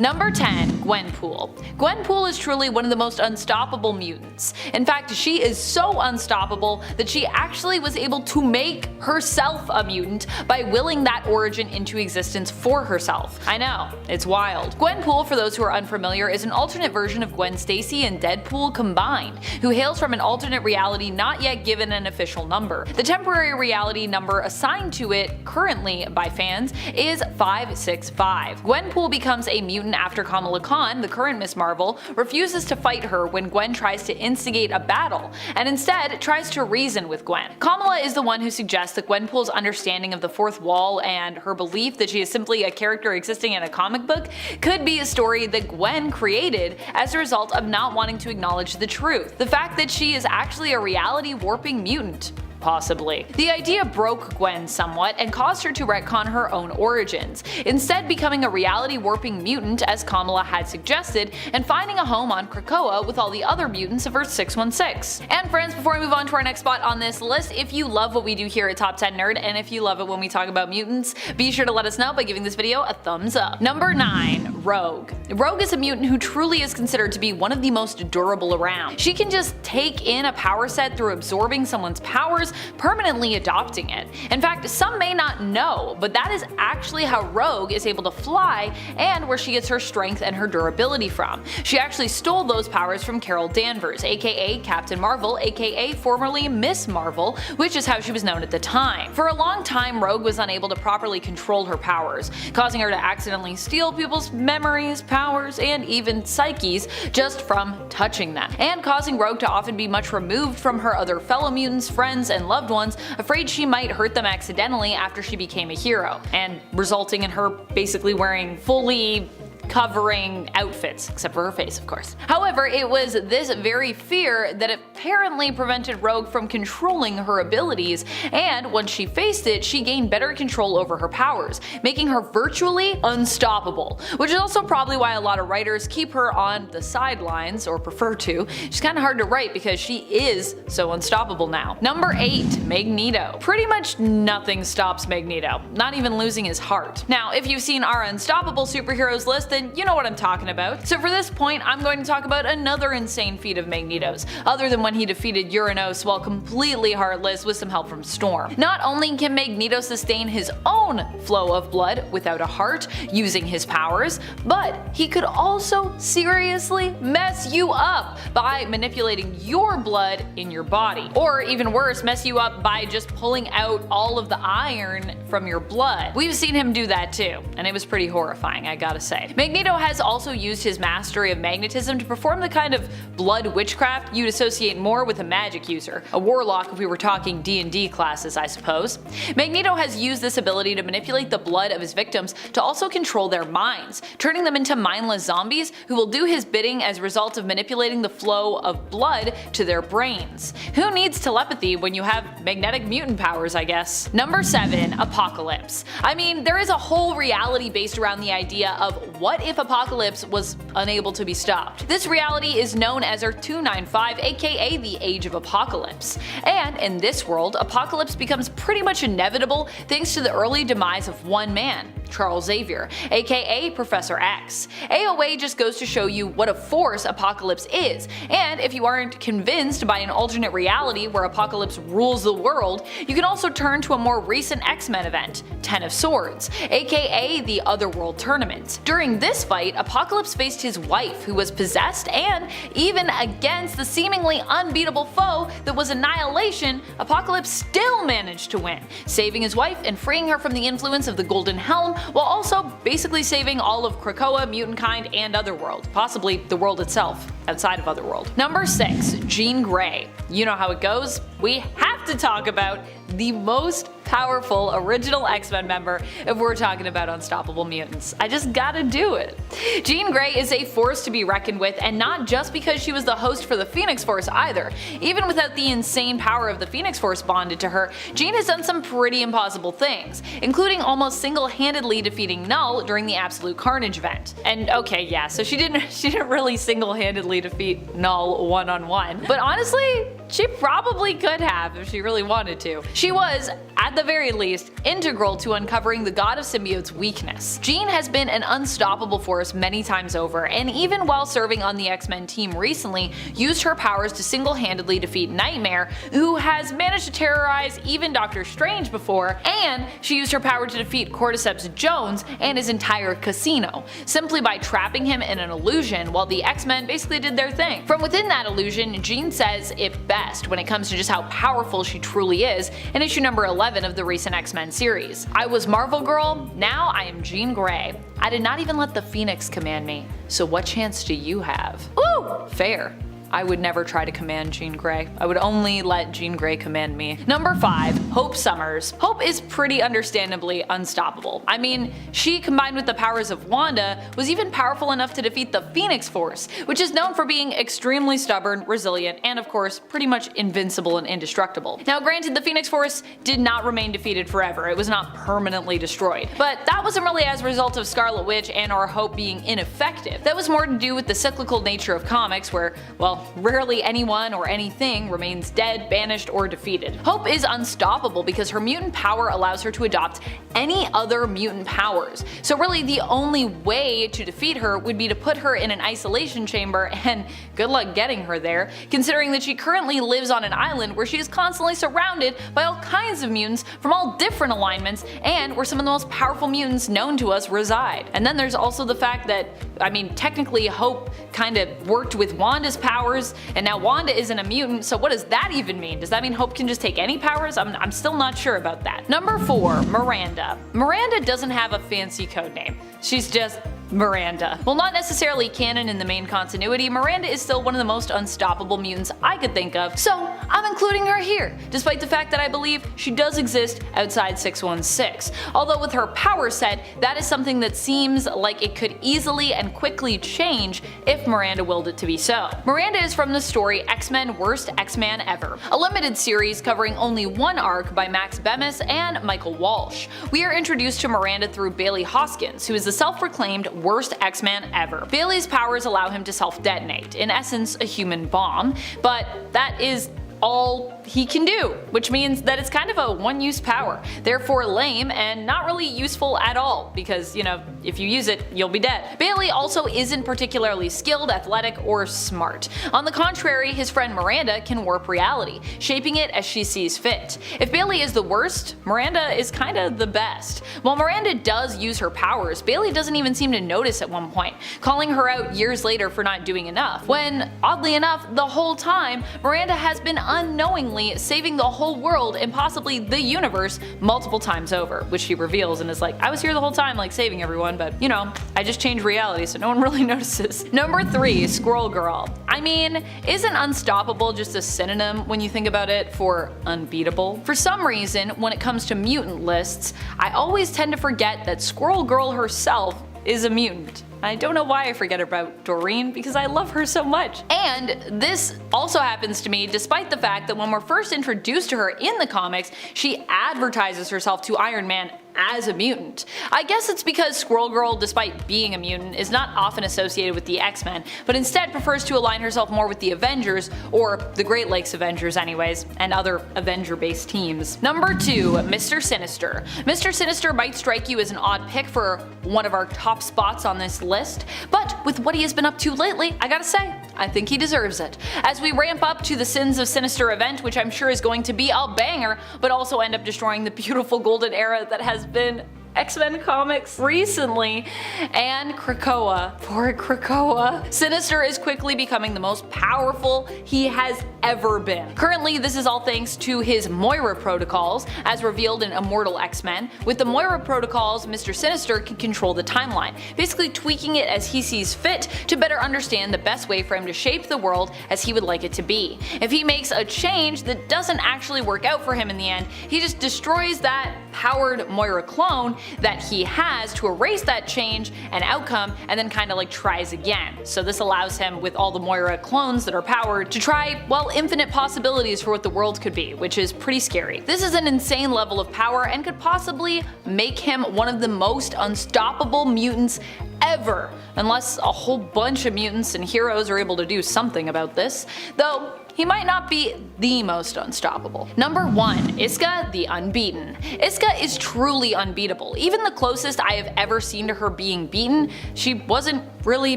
Number 10. Gwenpool. Gwenpool is truly one of the most unstoppable mutants. In fact, she is so unstoppable that she actually was able to make herself a mutant by willing that origin into existence for herself. I know, it's wild. Gwenpool, for those who are unfamiliar, is an alternate version of Gwen Stacy and Deadpool combined, who hails from an alternate reality not yet given an official number. The temporary reality number assigned to it currently by fans is 565. Gwenpool becomes a mutant after Kamala Khan, the current Miss Marvel, refuses to fight her when Gwen tries to instigate a battle, and instead tries to reason with Gwen. Kamala is the one who suggests that Gwenpool's understanding of the fourth wall and her belief that she is simply a character existing in a comic book could be a story that Gwen created as a result of not wanting to acknowledge the truth. The fact that she is actually a reality warping mutant. Possibly. The idea broke Gwen somewhat and caused her to retcon her own origins, instead becoming a reality warping mutant as Kamala had suggested and finding a home on Krakoa with all the other mutants of Earth 616. And friends, before we move on to our next spot on this list, if you love what we do here at Top 10 Nerd and if you love it when we talk about mutants, be sure to let us know by giving this video a thumbs up. Number 9. Rogue. Rogue is a mutant who truly is considered to be one of the most durable around. She can just take in a power set through absorbing someone's powers, permanently adopting it. In fact, some may not know, but that is actually how Rogue is able to fly and where she gets her strength and her durability from. She actually stole those powers from Carol Danvers, aka Captain Marvel, aka formerly Miss Marvel, which is how she was known at the time. For a long time, Rogue was unable to properly control her powers, causing her to accidentally steal people's memories, powers, and even psyches just from touching them, and causing Rogue to often be much removed from her other fellow mutants, friends, and loved ones, afraid she might hurt them accidentally after she became a hero, and resulting in her basically wearing fully covering outfits, except for her face of course. However, it was this very fear that apparently prevented Rogue from controlling her abilities, and once she faced it, she gained better control over her powers, making her virtually unstoppable, which is also probably why a lot of writers keep her on the sidelines, or prefer to. She's kinda hard to write because she is so unstoppable now. Number 8. Magneto. Pretty much nothing stops Magneto, not even losing his heart. Now, if you've seen our unstoppable superheroes list, then you know what I'm talking about. So for this point, I'm going to talk about another insane feat of Magneto's, other than when he defeated Uranos while completely heartless with some help from Storm. Not only can Magneto sustain his own flow of blood without a heart using his powers, but he could also seriously mess you up by manipulating your blood in your body. Or even worse, mess you up by just pulling out all of the iron from your blood. We've seen him do that too, and it was pretty horrifying, I gotta say. Magneto has also used his mastery of magnetism to perform the kind of blood witchcraft you'd associate more with a magic user, a warlock if we were talking D&D classes I suppose. Magneto has used this ability to manipulate the blood of his victims to also control their minds, turning them into mindless zombies who will do his bidding as a result of manipulating the flow of blood to their brains. Who needs telepathy when you have magnetic mutant powers, I guess? Number 7. Apocalypse. I mean, there is a whole reality based around the idea of what if Apocalypse was unable to be stopped. This reality is known as Earth 295, aka the Age of Apocalypse. And in this world, Apocalypse becomes pretty much inevitable thanks to the early demise of one man, Charles Xavier, aka Professor X. AOA just goes to show you what a force Apocalypse is, and if you aren't convinced by an alternate reality where Apocalypse rules the world, you can also turn to a more recent X-Men event, Ten of Swords, aka the Otherworld Tournament. During this fight, Apocalypse faced his wife, who was possessed, and even against the seemingly unbeatable foe that was Annihilation, Apocalypse still managed to win, saving his wife and freeing her from the influence of the Golden Helm, while also basically saving all of Krakoa, mutant kind, and Otherworld, possibly the world itself, outside of Otherworld. Number 6. Jean Grey. You know how it goes. We have to talk about the most powerful original X-Men member if we're talking about unstoppable mutants. I just gotta do it. Jean Grey is a force to be reckoned with, and not just because she was the host for the Phoenix Force either. Even without the insane power of the Phoenix Force bonded to her, Jean has done some pretty impossible things, including almost single-handedly defeating Null during the Absolute Carnage event. And okay, yeah, so she didn't really single-handedly defeat Null one-on-one, but honestly, she probably could have if she really wanted to. She was, at the very least, integral to uncovering the God of Symbiote's weakness. Jean has been an unstoppable force many times over, and even while serving on the X-Men team recently, used her powers to single-handedly defeat Nightmare, who has managed to terrorize even Doctor Strange before, and she used her power to defeat Cordyceps Jones and his entire casino, simply by trapping him in an illusion while the X-Men basically did their thing. From within that illusion, Jean says it best when it comes to just how powerful she truly is in issue number 11 of the recent X-Men series. I was Marvel Girl, now I am Jean Grey. I did not even let the Phoenix command me, so what chance do you have? Ooh, fair. I would never try to command Jean Grey. I would only let Jean Grey command me. Number 5. Hope Summers. Hope is pretty understandably unstoppable. I mean, she, combined with the powers of Wanda, was even powerful enough to defeat the Phoenix Force, which is known for being extremely stubborn, resilient, and of course, pretty much invincible and indestructible. Now granted, the Phoenix Force did not remain defeated forever, it was not permanently destroyed. But that wasn't really as a result of Scarlet Witch and or Hope being ineffective. That was more to do with the cyclical nature of comics where, well, rarely anyone or anything remains dead, banished, or defeated. Hope is unstoppable because her mutant power allows her to adopt any other mutant powers. So really the only way to defeat her would be to put her in an isolation chamber, and good luck getting her there, considering that she currently lives on an island where she is constantly surrounded by all kinds of mutants from all different alignments and where some of the most powerful mutants known to us reside. And then there's also the fact that, I mean, technically Hope kind of worked with Wanda's powers, and now Wanda isn't a mutant, so what does that even mean? Does that mean Hope can just take any powers? I'm still not sure about that. Number 4. Miranda. Miranda doesn't have a fancy code name. She's just Miranda. While not necessarily canon in the main continuity, Miranda is still one of the most unstoppable mutants I could think of, so I'm including her here, despite the fact that I believe she does exist outside 616. Although with her power set, that is something that seems like it could easily and quickly change if Miranda willed it to be so. Miranda is from the story X-Men Worst X-Man Ever, a limited series covering only one arc by Max Bemis and Michael Walsh. We are introduced to Miranda through Bailey Hoskins, who is the self-proclaimed worst X-Man ever. Bailey's powers allow him to self-detonate, in essence a human bomb, but that is all he can do, which means that it's kind of a one-use power, therefore lame and not really useful at all because, you know, if you use it, you'll be dead. Bailey also isn't particularly skilled, athletic, or smart. On the contrary, his friend Miranda can warp reality, shaping it as she sees fit. If Bailey is the worst, Miranda is kinda the best. While Miranda does use her powers, Bailey doesn't even seem to notice at one point, calling her out years later for not doing enough, when, oddly enough, the whole time, Miranda has been unknowingly saving the whole world and possibly the universe multiple times over, which she reveals and is like, I was here the whole time like saving everyone, but you know, I just changed reality so no one really notices. Number 3. Squirrel Girl. I mean, isn't unstoppable just a synonym when you think about it for unbeatable? For some reason, when it comes to mutant lists, I always tend to forget that Squirrel Girl herself is a mutant. I don't know why I forget about Doreen because I love her so much. And this also happens to me despite the fact that when we're first introduced to her in the comics, she advertises herself to Iron Man as a mutant. I guess it's because Squirrel Girl, despite being a mutant, is not often associated with the X-Men, but instead prefers to align herself more with the Avengers, or the Great Lakes Avengers anyways, and other Avenger-based teams. Number 2. Mr. Sinister. Mr. Sinister might strike you as an odd pick for one of our top spots on this list, but with what he has been up to lately, I gotta say, I think he deserves it. As we ramp up to the Sins of Sinister event, which I'm sure is going to be a banger, but also end up destroying the beautiful golden era that has been X-Men comics recently, and Krakoa. Poor Krakoa. Sinister is quickly becoming the most powerful he has ever been. Currently, this is all thanks to his Moira protocols, as revealed in Immortal X-Men. With the Moira protocols, Mr. Sinister can control the timeline, basically tweaking it as he sees fit to better understand the best way for him to shape the world as he would like it to be. If he makes a change that doesn't actually work out for him in the end, he just destroys that powered Moira clone that he has to erase that change and outcome, and then kinda like tries again. So this allows him, with all the Moira clones that are powered, to try, well, infinite possibilities for what the world could be, which is pretty scary. This is an insane level of power and could possibly make him one of the most unstoppable mutants ever, unless a whole bunch of mutants and heroes are able to do something about this. Though, he might not be the most unstoppable. Number 1. Iska the Unbeaten. Iska is truly unbeatable. Even the closest I have ever seen to her being beaten, she wasn't really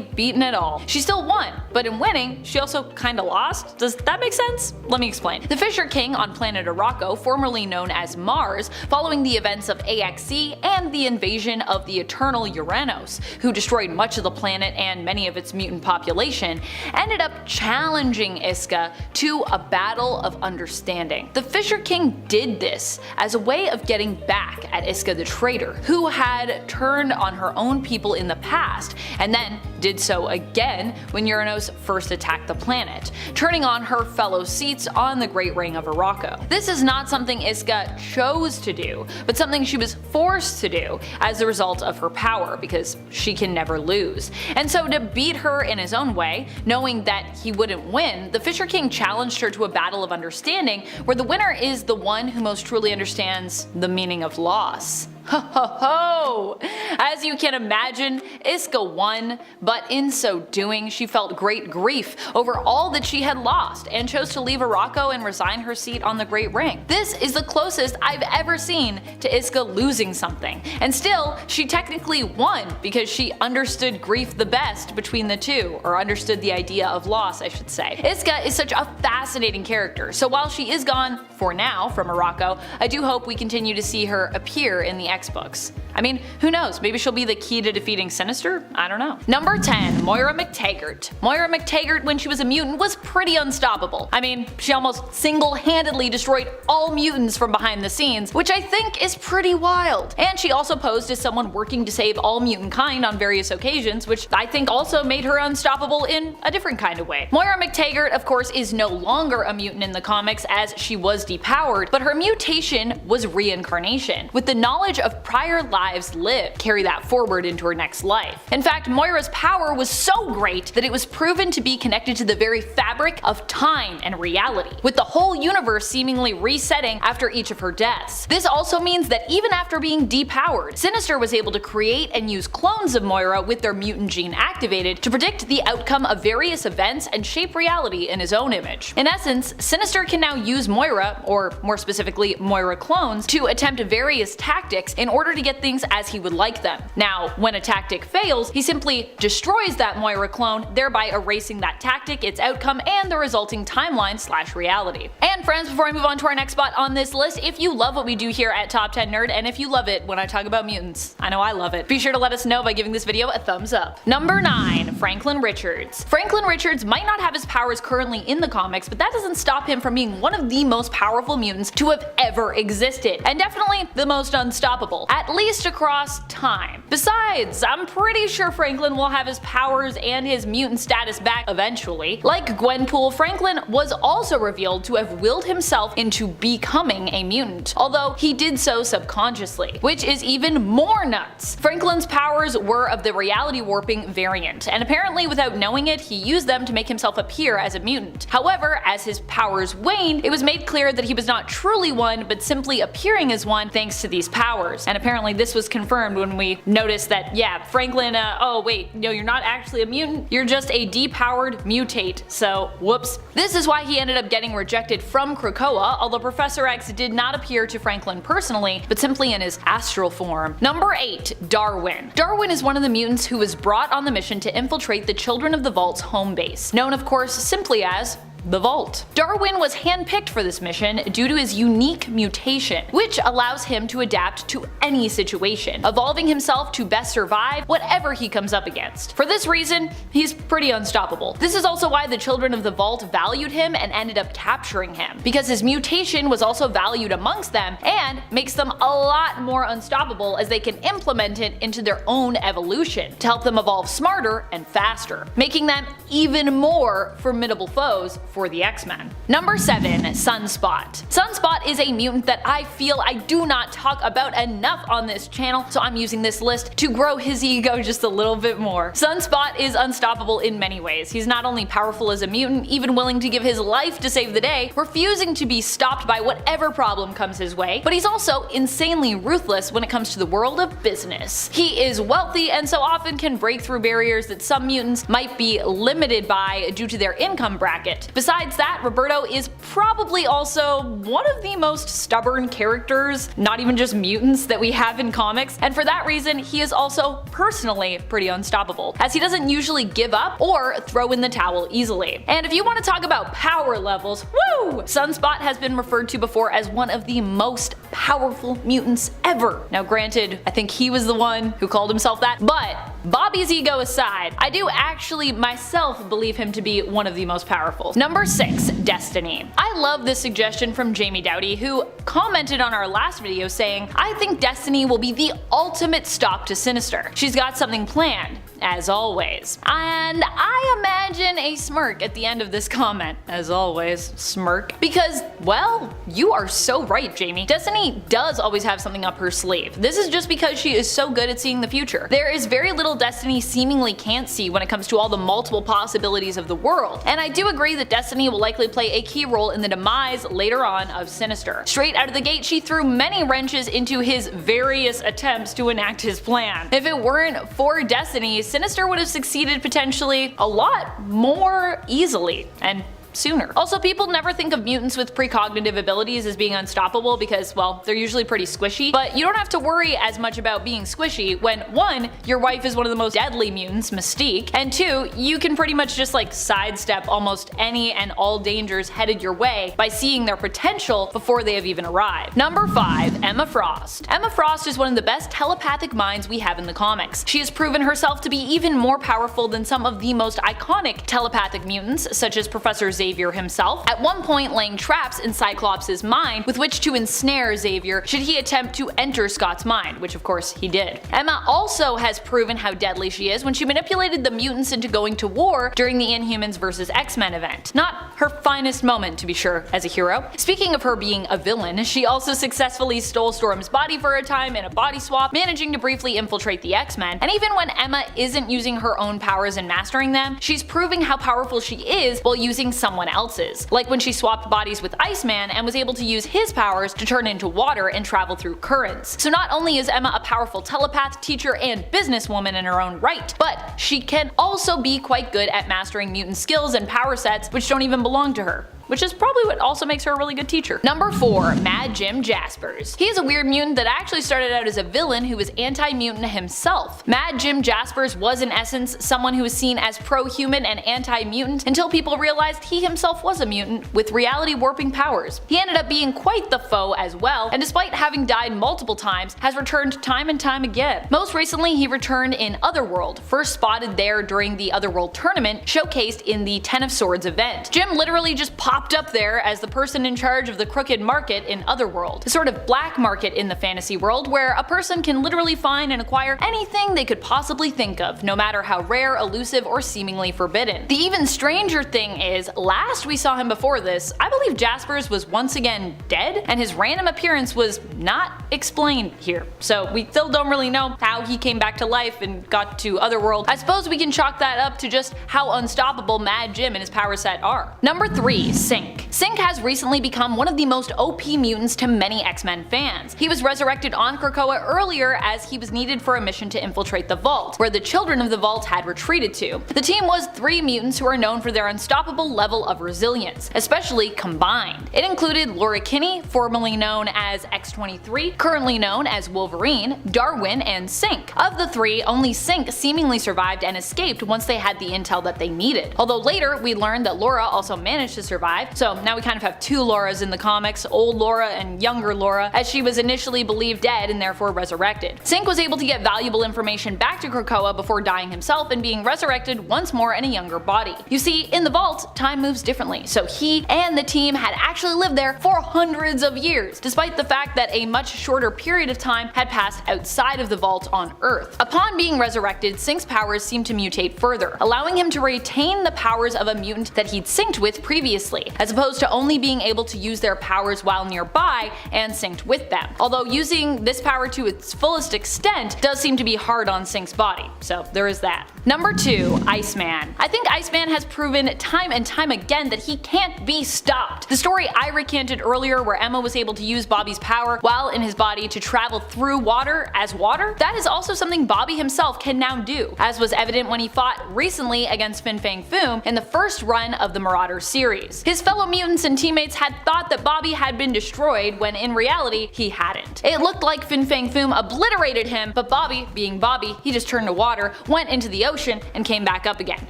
beaten at all. She still won, but in winning, she also kinda lost. Does that make sense? Let me explain. The Fisher King on planet Arakko, formerly known as Mars, following the events of AXE and the invasion of the Eternal Uranos, who destroyed much of the planet and many of its mutant population, ended up challenging Iska to a battle of understanding. The Fisher King did this as a way of getting back at Iska the traitor, who had turned on her own people in the past, and then did so again when Uranos first attacked the planet, turning on her fellow seats on the Great Ring of Arakko. This is not something Iska chose to do, but something she was forced to do as a result of her power, because she can never lose. And so to beat her in his own way, knowing that he wouldn't win, the Fisher King challenged her to a battle of understanding, where the winner is the one who most truly understands the meaning of loss. Ho ho ho! As you can imagine, Iska won, but in so doing, she felt great grief over all that she had lost and chose to leave Arakko and resign her seat on the Great Ring. This is the closest I've ever seen to Iska losing something, and still, she technically won because she understood grief the best between the two, or understood the idea of loss, I should say. Iska is such a fascinating character, so while she is gone, for now, from Arakko, I do hope we continue to see her appear in the X-books. I mean, who knows, maybe she'll be the key to defeating Sinister? I don't know. Number 10. Moira McTaggart. Moira McTaggart, when she was a mutant, was pretty unstoppable. I mean, she almost single-handedly destroyed all mutants from behind the scenes, which I think is pretty wild. And she also posed as someone working to save all mutant kind on various occasions, which I think also made her unstoppable in a different kind of way. Moira McTaggart, of course, is no longer a mutant in the comics as she was depowered, but her mutation was reincarnation, with the knowledge of prior lives lived carry that forward into her next life. In fact, Moira's power was so great that it was proven to be connected to the very fabric of time and reality, with the whole universe seemingly resetting after each of her deaths. This also means that even after being depowered, Sinister was able to create and use clones of Moira with their mutant gene activated to predict the outcome of various events and shape reality in his own image. In essence, Sinister can now use Moira, or more specifically Moira clones, to attempt various tactics in order to get things as he would like them. Now, when a tactic fails, he simply destroys that Moira clone, thereby erasing that tactic, its outcome, and the resulting timeline/reality. And friends, before I move on to our next spot on this list, if you love what we do here at Top 10 Nerd, and if you love it when I talk about mutants, I know I love it, be sure to let us know by giving this video a thumbs up. Number 9. Franklin Richards. Franklin Richards might not have his powers currently in the comics, but that doesn't stop him from being one of the most powerful mutants to have ever existed, and definitely the most unstoppable, at least across time. Besides, I'm pretty sure Franklin will have his powers and his mutant status back eventually. Like Gwenpool, Franklin was also revealed to have willed himself into becoming a mutant, although he did so subconsciously, which is even more nuts. Franklin's powers were of the reality warping variant, and apparently without knowing it, he used them to make himself appear as a mutant. However, as his powers waned, it was made clear that he was not truly one, but simply appearing as one thanks to these powers. And apparently this was confirmed when we noticed that, yeah, Franklin, oh wait, no, you're not actually a mutant, you're just a depowered mutate, so whoops. This is why he ended up getting rejected from Krakoa, although Professor X did not appear to Franklin personally, but simply in his astral form. Number 8. Darwin. Darwin is one of the mutants who was brought on the mission to infiltrate the Children of the Vault's home base, known of course simply as the Vault. Darwin was handpicked for this mission due to his unique mutation, which allows him to adapt to any situation, evolving himself to best survive whatever he comes up against. For this reason, he's pretty unstoppable. This is also why the Children of the Vault valued him and ended up capturing him, because his mutation was also valued amongst them and makes them a lot more unstoppable as they can implement it into their own evolution to help them evolve smarter and faster, making them even more formidable foes for the X-Men. Number 7. Sunspot. Sunspot is a mutant that I feel I do not talk about enough on this channel, so I'm using this list to grow his ego just a little bit more. Sunspot is unstoppable in many ways. He's not only powerful as a mutant, even willing to give his life to save the day, refusing to be stopped by whatever problem comes his way, but he's also insanely ruthless when it comes to the world of business. He is wealthy and so often can break through barriers that some mutants might be limited by due to their income bracket. Besides that, Roberto is probably also one of the most stubborn characters, not even just mutants, that we have in comics, and for that reason he is also personally pretty unstoppable, as he doesn't usually give up or throw in the towel easily. And if you want to talk about power levels, woo! Sunspot has been referred to before as one of the most powerful mutants ever. Now granted, I think he was the one who called himself that, but Bobby's ego aside, I do actually myself believe him to be one of the most powerful. Number 6. Destiny. I love this suggestion from Jamie Dowdy, who commented on our last video saying, "I think Destiny will be the ultimate stop to Sinister. She's got something planned, as always." And I imagine a smirk at the end of this comment. As always, smirk. Because, well, you are so right, Jamie. Destiny does always have something up her sleeve. This is just because she is so good at seeing the future. There is very little Destiny seemingly can't see when it comes to all the multiple possibilities of the world, and I do agree that Destiny will likely play a key role in the demise later on of Sinister. Straight out of the gate, she threw many wrenches into his various attempts to enact his plan. If it weren't for Destiny, Sinister would have succeeded potentially a lot more easily and sooner. Also, people never think of mutants with precognitive abilities as being unstoppable because, well, they're usually pretty squishy, but you don't have to worry as much about being squishy when 1. Your wife is one of the most deadly mutants, Mystique, and 2. You can pretty much just like sidestep almost any and all dangers headed your way by seeing their potential before they have even arrived. Number 5. Emma Frost. Emma Frost is one of the best telepathic minds we have in the comics. She has proven herself to be even more powerful than some of the most iconic telepathic mutants, such as Professor Xavier himself, at one point laying traps in Cyclops' mind with which to ensnare Xavier should he attempt to enter Scott's mind, which of course he did. Emma also has proven how deadly she is when she manipulated the mutants into going to war during the Inhumans vs. X-Men event. Not her finest moment, to be sure, as a hero. Speaking of her being a villain, she also successfully stole Storm's body for a time in a body swap, managing to briefly infiltrate the X-Men, and even when Emma isn't using her own powers and mastering them, she's proving how powerful she is while using someone else's, like when she swapped bodies with Iceman and was able to use his powers to turn into water and travel through currents. So not only is Emma a powerful telepath, teacher, and businesswoman in her own right, but she can also be quite good at mastering mutant skills and power sets which don't even belong to her, which is probably what also makes her a really good teacher. Number 4. Mad Jim Jaspers. He is a weird mutant that actually started out as a villain who was anti-mutant himself. Mad Jim Jaspers was in essence someone who was seen as pro-human and anti-mutant until people realized he himself was a mutant with reality warping powers. He ended up being quite the foe as well, and despite having died multiple times, has returned time and time again. Most recently he returned in Otherworld, first spotted there during the Otherworld tournament showcased in the Ten of Swords event. Jim literally just popped up there as the person in charge of the crooked market in Otherworld, a sort of black market in the fantasy world where a person can literally find and acquire anything they could possibly think of, no matter how rare, elusive, or seemingly forbidden. The even stranger thing is, last we saw him before this, I believe Jaspers was once again dead, and his random appearance was not explained here. So we still don't really know how he came back to life and got to Otherworld. I suppose we can chalk that up to just how unstoppable Mad Jim and his power set are. Number 3. Synch. Synch has recently become one of the most OP mutants to many X-Men fans. He was resurrected on Krakoa earlier as he was needed for a mission to infiltrate the Vault, where the children of the Vault had retreated to. The team was 3 mutants who are known for their unstoppable level of resilience, especially combined. It included Laura Kinney, formerly known as X-23, currently known as Wolverine, Darwin, and Synch. Of the 3, only Synch seemingly survived and escaped once they had the intel that they needed. Although later we learned that Laura also managed to survive, so now we kind of have 2 Lauras in the comics, old Laura and younger Laura, as she was initially believed dead and therefore resurrected. Synch was able to get valuable information back to Krakoa before dying himself and being resurrected once more in a younger body. You see, in the Vault, time moves differently, so he and the team had actually lived there for hundreds of years, despite the fact that a much shorter period of time had passed outside of the Vault on Earth. Upon being resurrected, Synch's powers seemed to mutate further, allowing him to retain the powers of a mutant that he'd synced with previously, as opposed to only being able to use their powers while nearby and synced with them. Although using this power to its fullest extent does seem to be hard on Synch's body, so there is that. Number 2. Iceman. I think Iceman has proven time and time again that he can't be stopped. The story I recanted earlier where Emma was able to use Bobby's power while in his body to travel through water as water, that is also something Bobby himself can now do, as was evident when he fought recently against Fin Fang Foom in the first run of the Marauders series. His fellow mutants and teammates had thought that Bobby had been destroyed when in reality he hadn't. It looked like Fin Fang Foom obliterated him, but Bobby, being Bobby, he just turned to water, went into the ocean, and came back up again,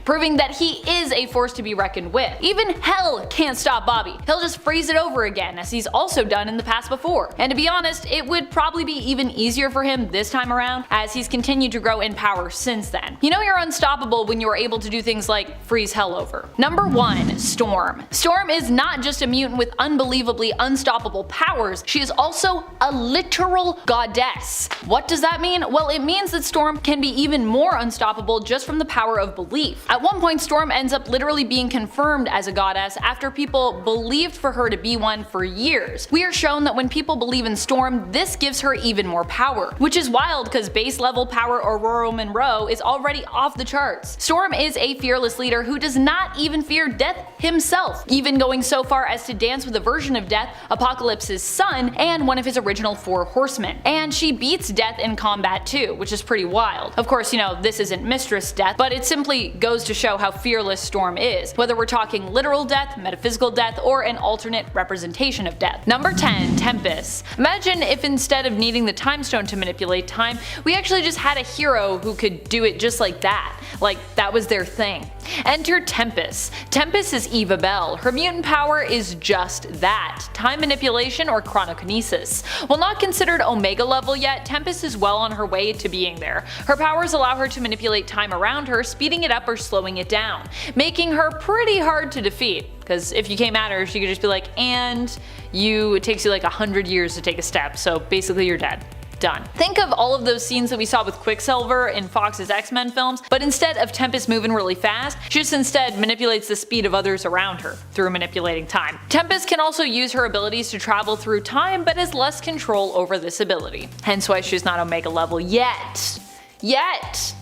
proving that he is a force to be reckoned with. Even hell can't stop Bobby. He'll just freeze it over again, as he's also done in the past before. And to be honest, it would probably be even easier for him this time around, as he's continued to grow in power since then. You know you're unstoppable when you're able to do things like freeze hell over. Number 1. Storm. Storm is not just a mutant with unbelievably unstoppable powers, she is also a literal goddess. What does that mean? Well, it means that Storm can be even more unstoppable just from the power of belief. At one point, Storm ends up literally being confirmed as a goddess after people believed for her to be one for years. We are shown that when people believe in Storm, this gives her even more power, which is wild because base level power Aurora Monroe is already off the charts. Storm is a fearless leader who does not even fear death himself, even going so far as to dance with a version of Death, Apocalypse's son, and one of his original 4 horsemen. And she beats Death in combat too, which is pretty wild. Of course, you know, this isn't Mistress Death, but it simply goes to show how fearless Storm is, whether we're talking literal death, metaphysical death, or an alternate representation of death. Number 10. Tempest. Imagine if instead of needing the time stone to manipulate time, we actually just had a hero who could do it just like that. Like that was their thing. Enter Tempest. Tempest is Eva Bell. Her mutant power is just that, time manipulation or chronokinesis. While not considered Omega level yet, Tempest is well on her way to being there. Her powers allow her to manipulate time around her, speeding it up or slowing it down, making her pretty hard to defeat. Because if you came at her, she could just be like, and it takes you like 100 years to take a step, so basically you're dead. Done. Think of all of those scenes that we saw with Quicksilver in Fox's X-Men films, but instead of Tempest moving really fast, she just instead manipulates the speed of others around her through manipulating time. Tempest can also use her abilities to travel through time, but has less control over this ability. Hence why she's not Omega level yet.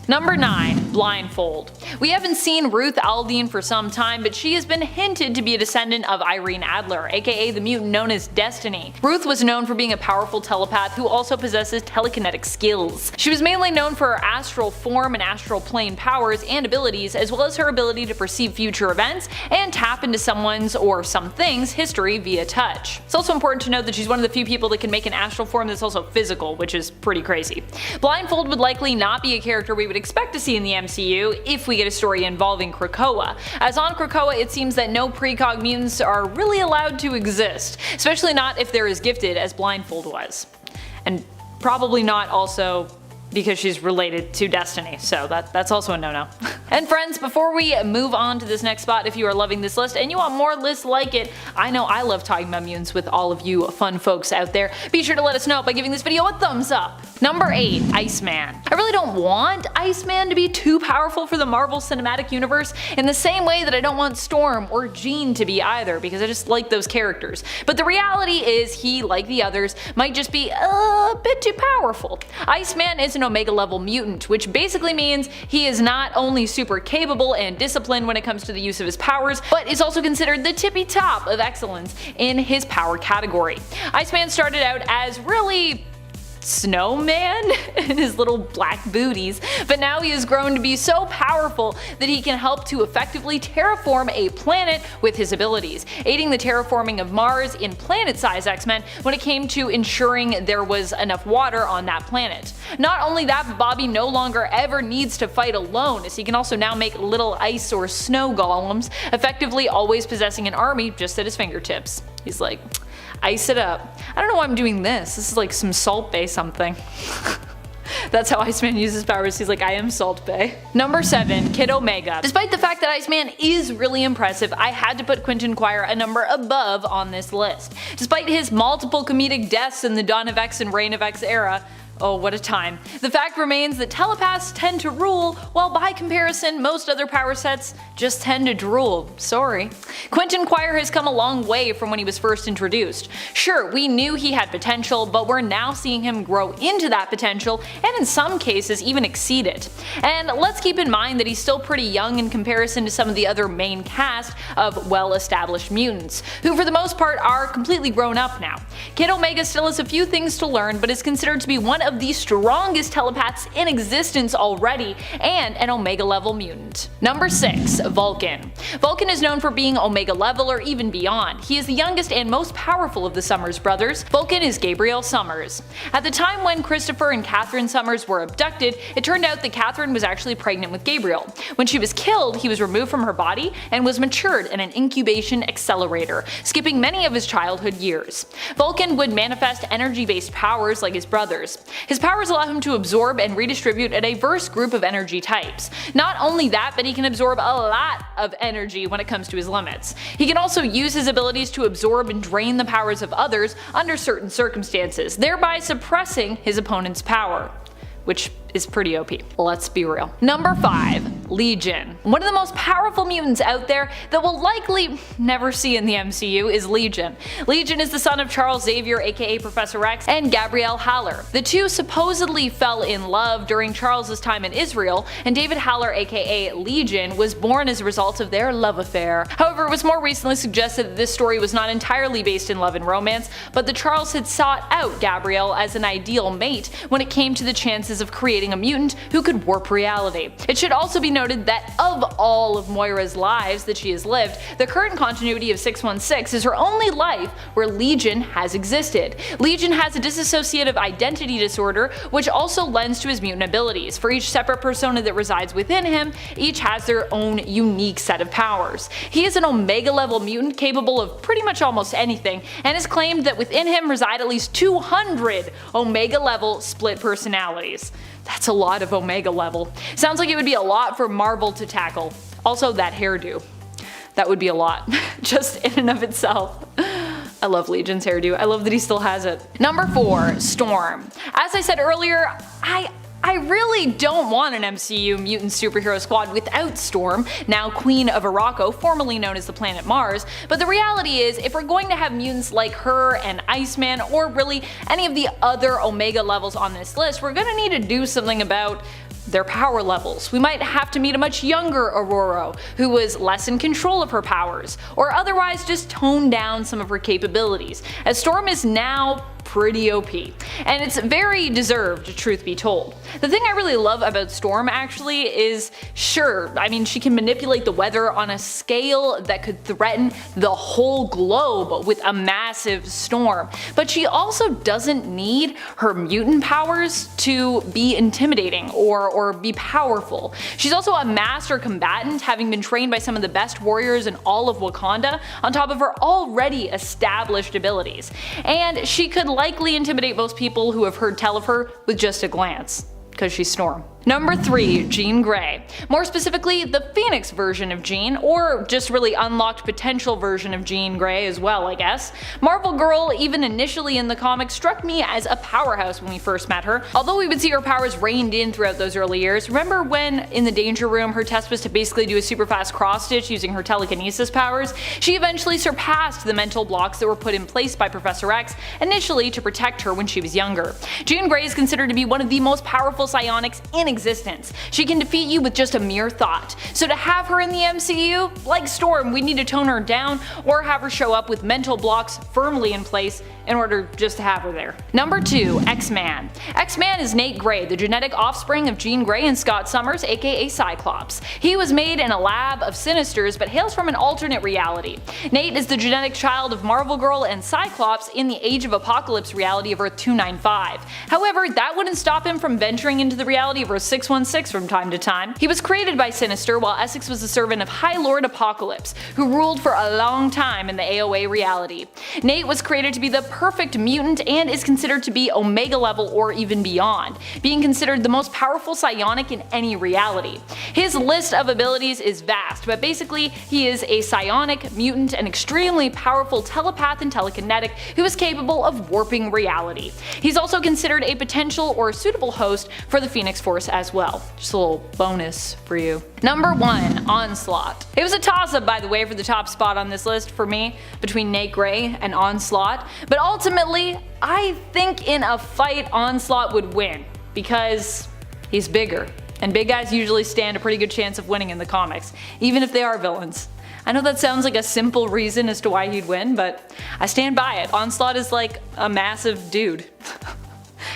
Number 9. Blindfold. We haven't seen Ruth Aldine for some time, but she has been hinted to be a descendant of Irene Adler, aka the mutant known as Destiny. Ruth was known for being a powerful telepath who also possesses telekinetic skills. She was mainly known for her astral form and astral plane powers and abilities, as well as her ability to perceive future events and tap into someone's or something's history via touch. It's also important to note that she's one of the few people that can make an astral form that's also physical, which is pretty crazy. Blindfold would likely not be a character we would expect to see in the MCU if we get a story involving Krakoa, as on Krakoa it seems that no precog mutants are really allowed to exist, especially not if they're as gifted as Blindfold was. And probably not also because she's related to Destiny, so that's also a no-no. And friends, before we move on to this next spot, if you are loving this list and you want more lists like it, I know I love talking about mutants with all of you fun folks out there, be sure to let us know by giving this video a thumbs up. Number 8. Iceman. I really don't want Iceman to be too powerful for the Marvel Cinematic Universe in the same way that I don't want Storm or Jean to be either, because I just like those characters. But the reality is he, like the others, might just be a bit too powerful. Iceman is an Omega level mutant, which basically means he is not only super capable and disciplined when it comes to the use of his powers, but is also considered the tippy top of excellence in his power category. Iceman started out as really snowman and his little black booties, but now he has grown to be so powerful that he can help to effectively terraform a planet with his abilities, aiding the terraforming of Mars in planet-size X-Men when it came to ensuring there was enough water on that planet. Not only that, but Bobby no longer ever needs to fight alone, as he can also now make little ice or snow golems, effectively always possessing an army just at his fingertips. He's like, ice it up. I don't know why I'm doing this. This is like some Salt Bay something. That's how Iceman uses powers. He's like, I am Salt Bay. Number 7. Kid Omega. Despite the fact that Iceman is really impressive, I had to put Quentin Quire a number above on this list. Despite his multiple comedic deaths in the Dawn of X and Reign of X era, Oh, what a time. The fact remains that telepaths tend to rule, while by comparison most other power sets just tend to drool. Sorry. Quentin Quire has come a long way from when he was first introduced. Sure, we knew he had potential, but we're now seeing him grow into that potential and in some cases even exceed it. And let's keep in mind that he's still pretty young in comparison to some of the other main cast of well-established mutants, who for the most part are completely grown up now. Kid Omega still has a few things to learn, but is considered to be one of the strongest telepaths in existence already, and an Omega level mutant. Number 6. Vulcan. Vulcan is known for being Omega level or even beyond. He is the youngest and most powerful of the Summers brothers. Vulcan is Gabriel Summers. At the time when Christopher and Catherine Summers were abducted, it turned out that Catherine was actually pregnant with Gabriel. When she was killed, he was removed from her body and was matured in an incubation accelerator, skipping many of his childhood years. Vulcan would manifest energy-based powers like his brothers. His powers allow him to absorb and redistribute a diverse group of energy types. Not only that, but he can absorb a lot of energy when it comes to his limits. He can also use his abilities to absorb and drain the powers of others under certain circumstances, thereby suppressing his opponent's power, which is pretty OP. Let's be real. Number 5. Legion. One of the most powerful mutants out there that we'll likely never see in the MCU is Legion. Legion is the son of Charles Xavier aka Professor X and Gabrielle Haller. The two supposedly fell in love during Charles's time in Israel, and David Haller aka Legion was born as a result of their love affair. However, it was more recently suggested that this story was not entirely based in love and romance, but that Charles had sought out Gabrielle as an ideal mate when it came to the chances of creating a mutant who could warp reality. It should also be noted that of all of Moira's lives that she has lived, the current continuity of 616 is her only life where Legion has existed. Legion has a dissociative identity disorder, which also lends to his mutant abilities. For each separate persona that resides within him, each has their own unique set of powers. He is an Omega level mutant capable of pretty much almost anything, and has claimed that within him reside at least 200 Omega level split personalities. That's a lot of Omega level. Sounds like it would be a lot for Marvel to tackle. Also that hairdo. That would be a lot, just in and of itself. I love Legion's hairdo. I love that he still has it. Number 4. Storm. As I said earlier, I really don't want an MCU mutant superhero squad without Storm, now Queen of Arakko, formerly known as the planet Mars, but the reality is if we're going to have mutants like her and Iceman, or really any of the other Omega levels on this list, we're gonna need to do something about their power levels. We might have to meet a much younger Aurora, who was less in control of her powers, or otherwise just tone down some of her capabilities, as Storm is now pretty OP. And it's very deserved, truth be told. The thing I really love about Storm actually is, sure, I mean she can manipulate the weather on a scale that could threaten the whole globe with a massive storm, but she also doesn't need her mutant powers to be intimidating or be powerful. She's also a master combatant, having been trained by some of the best warriors in all of Wakanda, on top of her already established abilities. And she could likely intimidate most people who have heard tell of her with just a glance, because she's Storm. Number 3. Jean Grey. More specifically, the Phoenix version of Jean, or just really unlocked potential version of Jean Grey as well, I guess. Marvel Girl, even initially in the comics, struck me as a powerhouse when we first met her, although we would see her powers reined in throughout those early years. Remember when, in the Danger Room, her test was to basically do a super fast cross stitch using her telekinesis powers? She eventually surpassed the mental blocks that were put in place by Professor X, initially to protect her when she was younger. Jean Grey is considered to be one of the most powerful psionics in existence. She can defeat you with just a mere thought. So to have her in the MCU, like Storm, we need to tone her down or have her show up with mental blocks firmly in place in order just to have her there. Number 2. X-Man. X-Man is Nate Gray, the genetic offspring of Jean Grey and Scott Summers, aka Cyclops. He was made in a lab of Sinisters but hails from an alternate reality. Nate is the genetic child of Marvel Girl and Cyclops in the Age of Apocalypse reality of Earth 295. However, that wouldn't stop him from venturing into the reality of Earth Earth 616 from time to time. He was created by Sinister, while Essex was a servant of High Lord Apocalypse, who ruled for a long time in the AOA reality. Nate was created to be the perfect mutant and is considered to be Omega level or even beyond, being considered the most powerful psionic in any reality. His list of abilities is vast, but basically he is a psionic, mutant, and extremely powerful telepath and telekinetic who is capable of warping reality. He's also considered a potential or suitable host for the Phoenix Force as well. Just a little bonus for you. Number 1. Onslaught. It was a toss-up, by the way, for the top spot on this list for me between Nate Gray and Onslaught, but ultimately I think in a fight Onslaught would win because he's bigger, and big guys usually stand a pretty good chance of winning in the comics, even if they are villains. I know that sounds like a simple reason as to why he'd win, but I stand by it. Onslaught is like a massive dude.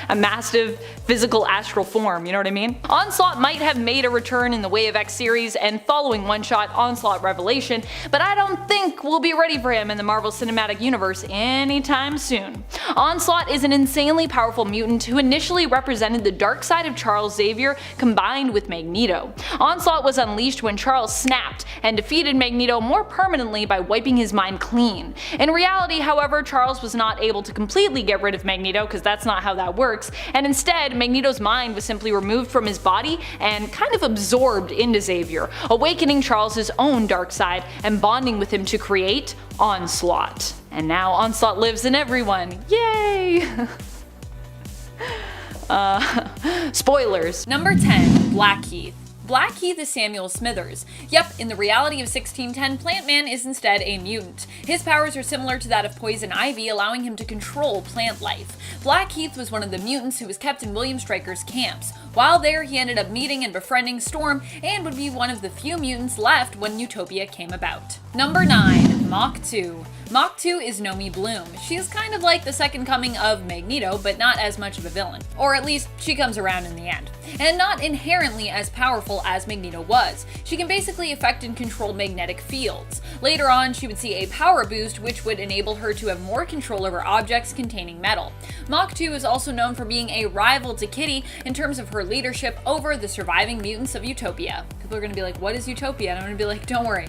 A massive physical astral form, you know what I mean? Onslaught might have made a return in the Way of X series and following one-shot Onslaught Revelation, but I don't think we'll be ready for him in the Marvel Cinematic Universe anytime soon. Onslaught is an insanely powerful mutant who initially represented the dark side of Charles Xavier combined with Magneto. Onslaught was unleashed when Charles snapped and defeated Magneto more permanently by wiping his mind clean. In reality, however, Charles was not able to completely get rid of Magneto, because that's not how that works, and instead Magneto's mind was simply removed from his body and kind of absorbed into Xavier, awakening Charles' own dark side and bonding with him to create Onslaught. And now Onslaught lives in everyone. Yay! Spoilers. Number 10. Blackheath. Blackheath is Samuel Smithers. Yep, in the reality of 1610, Plant-Man is instead a mutant. His powers are similar to that of Poison Ivy, allowing him to control plant life. Blackheath was one of the mutants who was kept in William Stryker's camps. While there, he ended up meeting and befriending Storm, and would be one of the few mutants left when Utopia came about. Number 9. Mach 2. Mach 2 is Nomi Bloom. She is kind of like the second coming of Magneto, but not as much of a villain. Or at least, she comes around in the end. And not inherently as powerful as Magneto was. She can basically affect and control magnetic fields. Later on, she would see a power boost which would enable her to have more control over objects containing metal. Mach 2 is also known for being a rival to Kitty in terms of her leadership over the surviving mutants of Utopia. People are going to be like, what is Utopia? And I'm going to be like, don't worry.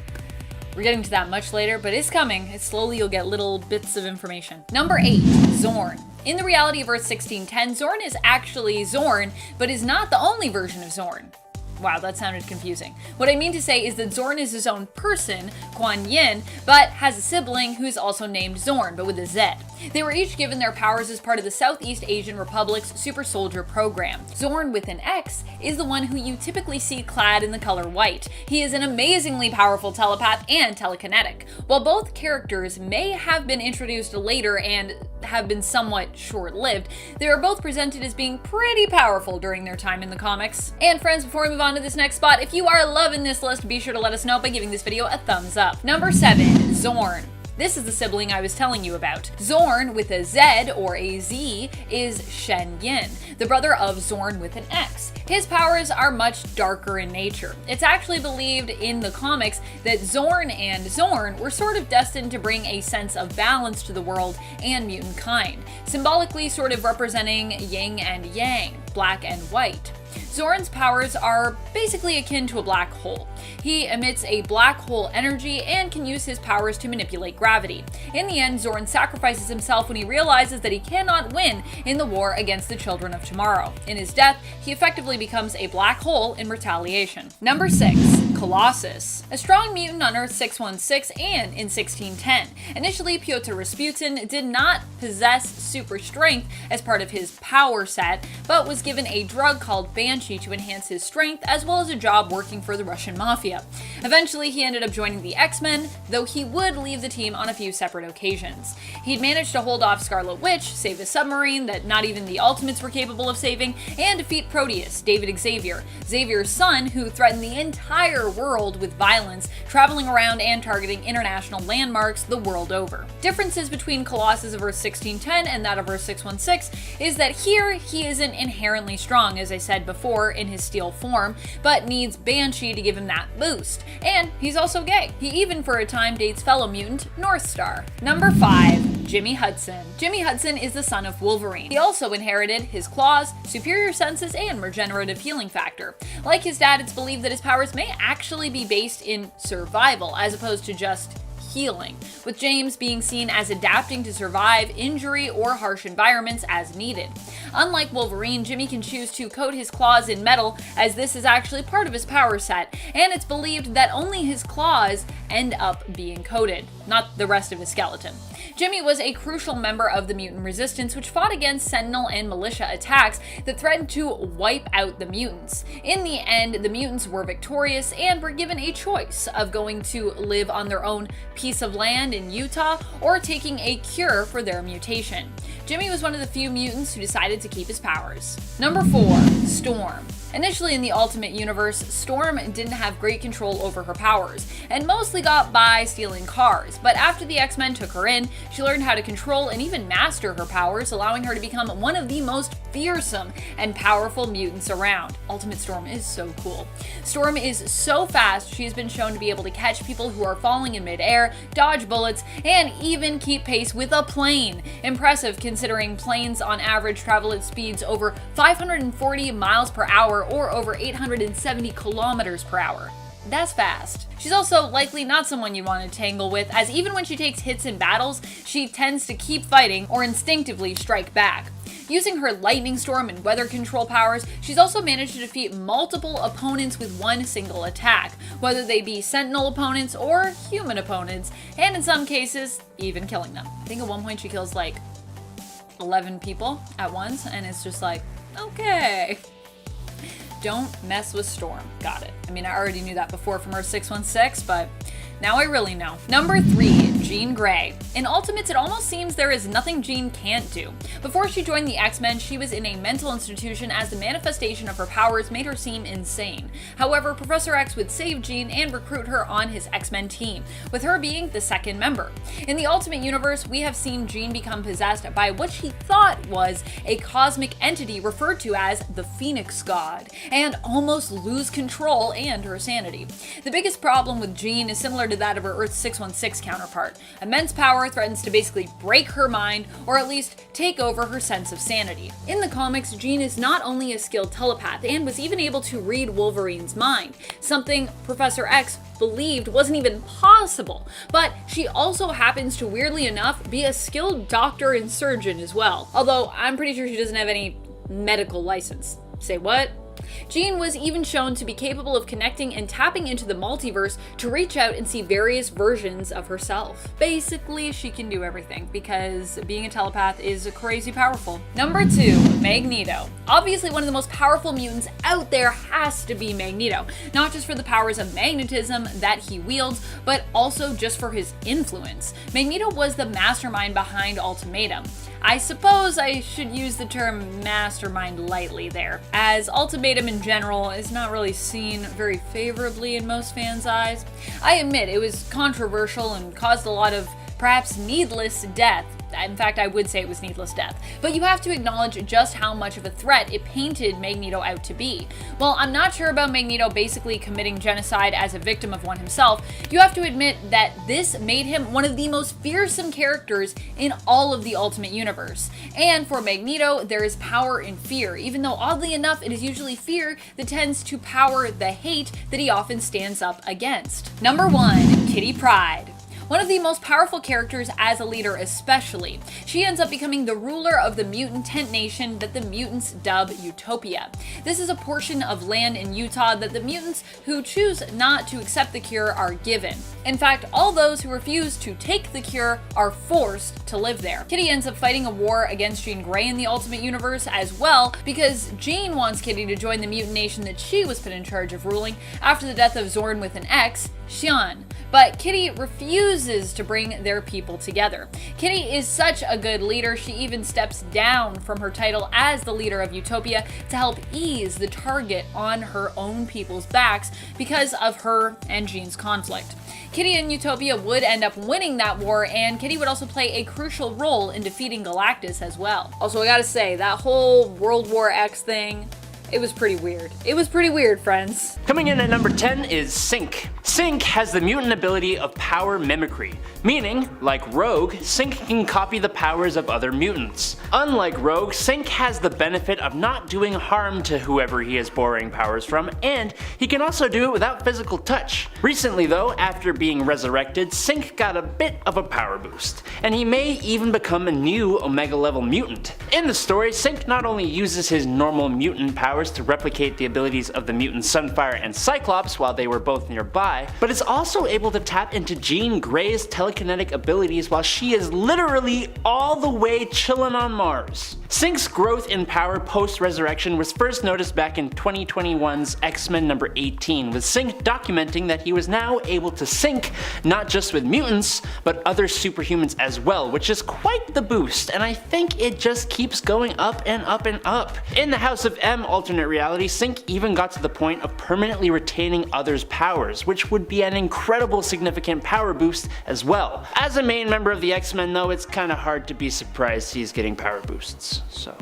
We're getting to that much later, but it's coming. It's slowly you'll get little bits of information. Number 8. Zorn. In the reality of Earth 1610, Zorn is actually Zorn, but is not the only version of Zorn. Wow, that sounded confusing. What I mean to say is that Zorn is his own person, Kuan Yin, but has a sibling who's also named Zorn, but with a Z. They were each given their powers as part of the Southeast Asian Republic's Super Soldier program. Zorn with an X is the one who you typically see clad in the color white. He is an amazingly powerful telepath and telekinetic. While both characters may have been introduced later and have been somewhat short-lived, they are both presented as being pretty powerful during their time in the comics. And friends, before we move on to this next spot, if you are loving this list, be sure to let us know by giving this video a thumbs up. Number 7. Zorn. This is the sibling I was telling you about. Zorn with a Z or a Z is Shen Yin, the brother of Zorn with an X. His powers are much darker in nature. It's actually believed in the comics that Zorn and Zorn were sort of destined to bring a sense of balance to the world and mutant kind, symbolically sort of representing yin and yang, black and white. Zorn's powers are basically akin to a black hole. He emits a black hole energy and can use his powers to manipulate gravity. In the end, Zorn sacrifices himself when he realizes that he cannot win in the war against the Children of Tomorrow. In his death, he effectively becomes a black hole in retaliation. Number 6. Colossus. A strong mutant on Earth 616 and in 1610. Initially, Pyotr Rasputin did not possess super strength as part of his power set, but was given a drug called Banshee to enhance his strength, as well as a job working for the Russian mafia. Eventually, he ended up joining the X-Men, though he would leave the team on a few separate occasions. He'd managed to hold off Scarlet Witch, save a submarine that not even the Ultimates were capable of saving, and defeat Proteus, David Xavier, Xavier's son, who threatened the entire world with violence, traveling around and targeting international landmarks the world over. Differences between Colossus of Earth 1610 and that of Earth 616 is that here he isn't inherently strong, as I said before, in his steel form, but needs Banshee to give him that boost. And he's also gay. He even for a time dates fellow mutant Northstar. Number 5. Jimmy Hudson. Jimmy Hudson is the son of Wolverine. He also inherited his claws, superior senses, and regenerative healing factor. Like his dad, it's believed that his powers may actually be based in survival as opposed to just healing, with James being seen as adapting to survive injury or harsh environments as needed. Unlike Wolverine, Jimmy can choose to coat his claws in metal, as this is actually part of his power set, and it's believed that only his claws end up being coated, not the rest of his skeleton. Jimmy was a crucial member of the mutant resistance, which fought against Sentinel and militia attacks that threatened to wipe out the mutants. In the end, the mutants were victorious and were given a choice of going to live on their own piece of land in Utah or taking a cure for their mutation. Jimmy was one of the few mutants who decided to keep his powers. Number 4, Storm. Initially in the Ultimate Universe, Storm didn't have great control over her powers, and mostly got by stealing cars, but after the X-Men took her in, she learned how to control and even master her powers, allowing her to become one of the most fearsome and powerful mutants around. Ultimate Storm is so cool. Storm is so fast, she has been shown to be able to catch people who are falling in midair, dodge bullets, and even keep pace with a plane. Impressive considering planes on average travel at speeds over 540 miles per hour or over 870 kilometers per hour. That's fast. She's also likely not someone you want to tangle with, as even when she takes hits in battles, she tends to keep fighting or instinctively strike back. Using her lightning storm and weather control powers, she's also managed to defeat multiple opponents with one single attack, whether they be Sentinel opponents or human opponents, and in some cases, even killing them. I think at one point she kills like 11 people at once, and it's just like, okay. Don't mess with Storm. Got it. I mean, I already knew that before from her 616, but now I really know. Number 3, Jean Grey. In Ultimates, it almost seems there is nothing Jean can't do. Before she joined the X-Men, she was in a mental institution as the manifestation of her powers made her seem insane. However, Professor X would save Jean and recruit her on his X-Men team, with her being the second member. In the Ultimate Universe, we have seen Jean become possessed by what she thought was a cosmic entity referred to as the Phoenix God, and almost lose control and her sanity. The biggest problem with Jean is similar to that of her Earth 616 counterpart. Immense power threatens to basically break her mind, or at least take over her sense of sanity. In the comics, Jean is not only a skilled telepath, and was even able to read Wolverine's mind, something Professor X believed wasn't even possible, but she also happens to, weirdly enough, be a skilled doctor and surgeon as well, although I'm pretty sure she doesn't have any medical license. Say what? Jean was even shown to be capable of connecting and tapping into the multiverse to reach out and see various versions of herself. Basically, she can do everything, because being a telepath is crazy powerful. Number 2, Magneto. Obviously, one of the most powerful mutants out there has to be Magneto, not just for the powers of magnetism that he wields, but also just for his influence. Magneto was the mastermind behind Ultimatum. I suppose I should use the term mastermind lightly there, as Ultimatum in general is not really seen very favorably in most fans' eyes. I admit it was controversial and caused a lot of perhaps needless death. In fact, I would say it was needless death. But you have to acknowledge just how much of a threat it painted Magneto out to be. While I'm not sure about Magneto basically committing genocide as a victim of one himself, you have to admit that this made him one of the most fearsome characters in all of the Ultimate Universe. And for Magneto, there is power in fear, even though oddly enough, it is usually fear that tends to power the hate that he often stands up against. Number 1, Kitty Pryde. One of the most powerful characters as a leader especially. She ends up becoming the ruler of the mutant tent nation that the mutants dub Utopia. This is a portion of land in Utah that the mutants who choose not to accept the cure are given. In fact, all those who refuse to take the cure are forced to live there. Kitty ends up fighting a war against Jean Grey in the Ultimate Universe as well, because Jean wants Kitty to join the mutant nation that she was put in charge of ruling after the death of Zorn with an X, Xian. But Kitty refuses to bring their people together. Kitty is such a good leader, she even steps down from her title as the leader of Utopia to help ease the target on her own people's backs because of her and Jean's conflict. Kitty and Utopia would end up winning that war, and Kitty would also play a crucial role in defeating Galactus as well. Also, I gotta say, that whole World War X thing, it was pretty weird. It was pretty weird, friends. Coming in at number 10 is Sync. Sync has the mutant ability of power mimicry, meaning, like Rogue, Sync can copy the powers of other mutants. Unlike Rogue, Sync has the benefit of not doing harm to whoever he is borrowing powers from, and he can also do it without physical touch. Recently though, after being resurrected, Sync got a bit of a power boost, and he may even become a new Omega level mutant. In the story, Sync not only uses his normal mutant powers to replicate the abilities of the mutants Sunfire and Cyclops while they were both nearby, but is also able to tap into Jean Grey's telekinetic abilities while she is literally all the way chillin' on Mars. Sync's growth in power post-resurrection was first noticed back in 2021's X-Men number 18, with Sync documenting that he was now able to sync not just with mutants, but other superhumans as well, which is quite the boost, and I think it just keeps going up and up and up. In the House of M alternate reality, Sync even got to the point of permanently retaining others' powers, which would be an incredible significant power boost as well. As a main member of the X-Men though, it's kinda hard to be surprised he's getting power boosts, so.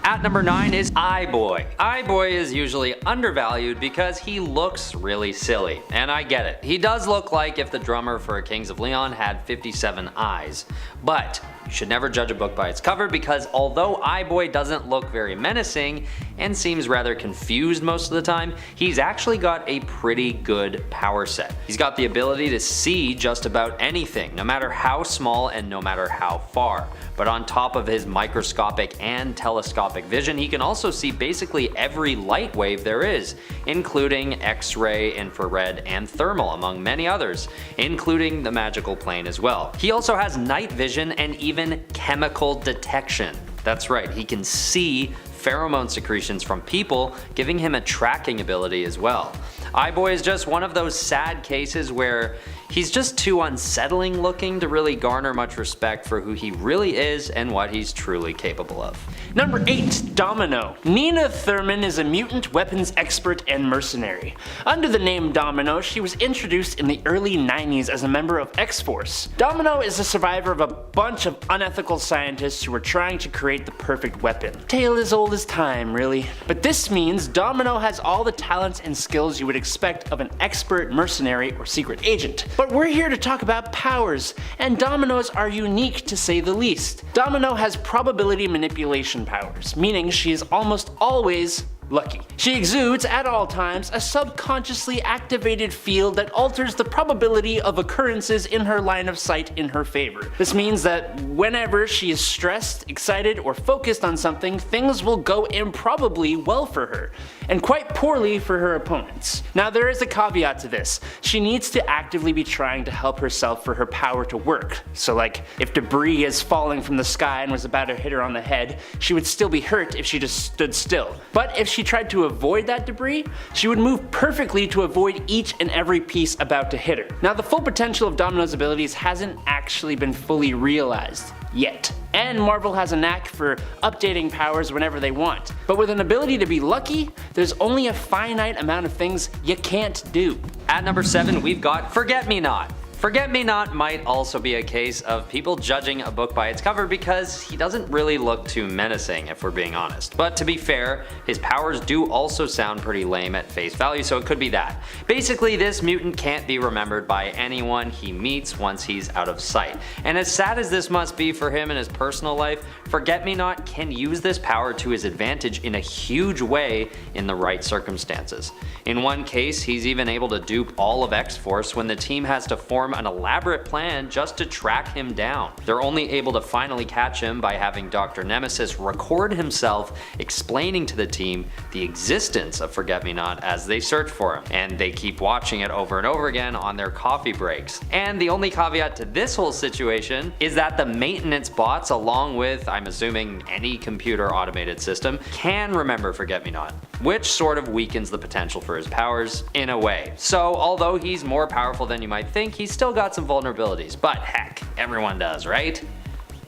At number 9 is Eye-Boy. Eye-Boy is usually undervalued because he looks really silly, and I get it. He does look like if the drummer for Kings of Leon had 57 eyes, but you should never judge a book by its cover because although Eye-Boy doesn't look very menacing and seems rather confused most of the time, he's actually got a pretty good power set. He's got the ability to see just about anything, no matter how small and no matter how far. But on top of his microscopic and telescopic vision, he can also see basically every light wave there is, including X-ray, infrared, and thermal, among many others, including the magical plane as well. He also has night vision and even chemical detection. That's right, he can see pheromone secretions from people, giving him a tracking ability as well. Eye-Boy is just one of those sad cases where he's just too unsettling looking to really garner much respect for who he really is and what he's truly capable of. Number 8. Domino. Nina Thurman is a mutant weapons expert and mercenary. Under the name Domino, she was introduced in the early 90s as a member of X-Force. Domino is a survivor of a bunch of unethical scientists who were trying to create the perfect weapon. Tale as old as time, really. But this means Domino has all the talents and skills you would expect of an expert mercenary or secret agent. But we're here to talk about powers, and Domino's are unique to say the least. Domino has probability manipulation powers, meaning she is almost always lucky. She exudes at all times a subconsciously activated field that alters the probability of occurrences in her line of sight in her favor. This means that whenever she is stressed, excited, or focused on something, things will go improbably well for her, and quite poorly for her opponents. Now there is a caveat to this. She needs to actively be trying to help herself for her power to work. So like, if debris is falling from the sky and was about to hit her on the head, she would still be hurt if she just stood still. But if she tried to avoid that debris, she would move perfectly to avoid each and every piece about to hit her. Now the full potential of Domino's abilities hasn't actually been fully realized yet, and Marvel has a knack for updating powers whenever they want. But with an ability to be lucky, there's only a finite amount of things you can't do. At number 7, we've got Forget-Me-Not. Forget-Me-Not might also be a case of people judging a book by its cover because he doesn't really look too menacing, if we're being honest. But to be fair, his powers do also sound pretty lame at face value, so it could be that. Basically, this mutant can't be remembered by anyone he meets once he's out of sight. And as sad as this must be for him in his personal life, Forget-Me-Not can use this power to his advantage in a huge way in the right circumstances. In one case, he's even able to dupe all of X-Force when the team has to form an elaborate plan just to track him down. They're only able to finally catch him by having Dr. Nemesis record himself explaining to the team the existence of Forget-Me-Not as they search for him, and they keep watching it over and over again on their coffee breaks. And the only caveat to this whole situation is that the maintenance bots, along with, I'm assuming, any computer automated system, can remember Forget-Me-Not, which sort of weakens the potential for his powers in a way. So although he's more powerful than you might think, he's still got some vulnerabilities, but heck, everyone does, right?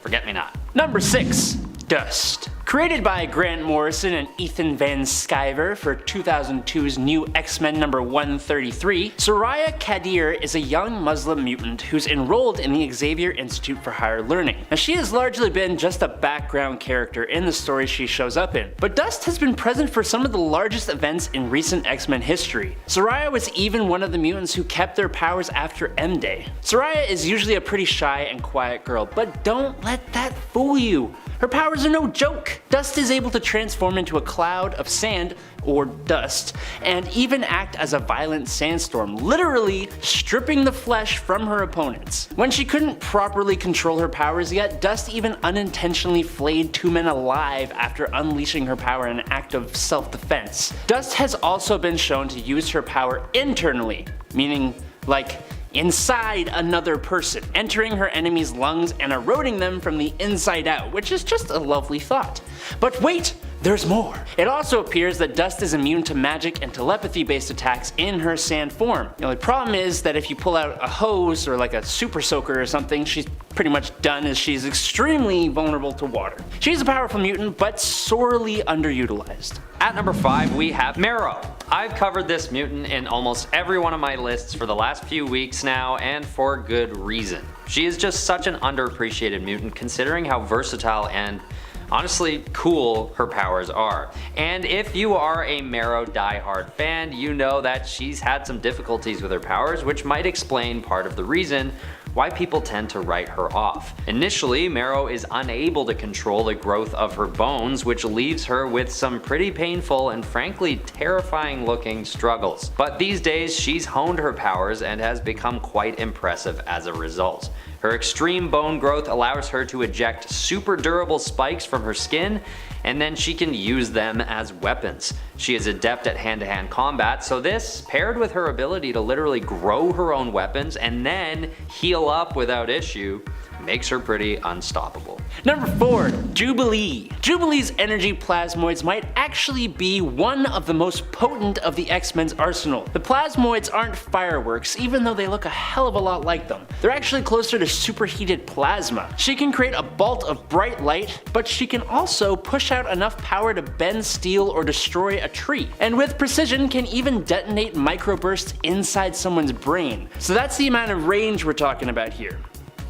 Forget-Me-Not. Number 6. Dust. Created by Grant Morrison and Ethan Van Sciver for 2002's new X-Men number 133, Soraya Kadir is a young Muslim mutant who's enrolled in the Xavier Institute for Higher Learning. Now, she has largely been just a background character in the stories she shows up in, but Dust has been present for some of the largest events in recent X-Men history. Soraya was even one of the mutants who kept their powers after M-Day. Soraya is usually a pretty shy and quiet girl, but don't let that fool you. Her powers are no joke. Dust is able to transform into a cloud of sand, or dust, and even act as a violent sandstorm, literally stripping the flesh from her opponents. When she couldn't properly control her powers yet, Dust even unintentionally flayed 2 men alive after unleashing her power in an act of self-defense. Dust has also been shown to use her power internally, meaning like inside another person, entering her enemy's lungs and eroding them from the inside out, which is just a lovely thought. But wait, there's more. It also appears that Dust is immune to magic and telepathy based attacks in her sand form. The only problem is that if you pull out a hose or like a super soaker or something, she's pretty much done, as she's extremely vulnerable to water. She's a powerful mutant, but sorely underutilized. At number 5 we have Marrow. I've covered this mutant in almost every one of my lists for the last few weeks now, and for good reason. She is just such an underappreciated mutant considering how versatile and honestly cool her powers are. And if you are a Marrow diehard fan, you know that she's had some difficulties with her powers, which might explain part of the reason why people tend to write her off. Initially, Marrow is unable to control the growth of her bones, which leaves her with some pretty painful and frankly terrifying looking struggles. But these days, she's honed her powers and has become quite impressive as a result. Her extreme bone growth allows her to eject super durable spikes from her skin, and then she can use them as weapons. She is adept at hand-to-hand combat, so this, paired with her ability to literally grow her own weapons and then heal up without issue, makes her pretty unstoppable. Number 4, Jubilee. Jubilee's energy plasmoids might actually be one of the most potent of the X-Men's arsenal. The plasmoids aren't fireworks, even though they look a hell of a lot like them. They're actually closer to superheated plasma. She can create a bolt of bright light, but she can also push out enough power to bend steel or destroy a tree. And with precision can even detonate microbursts inside someone's brain. So that's the amount of range we're talking about here.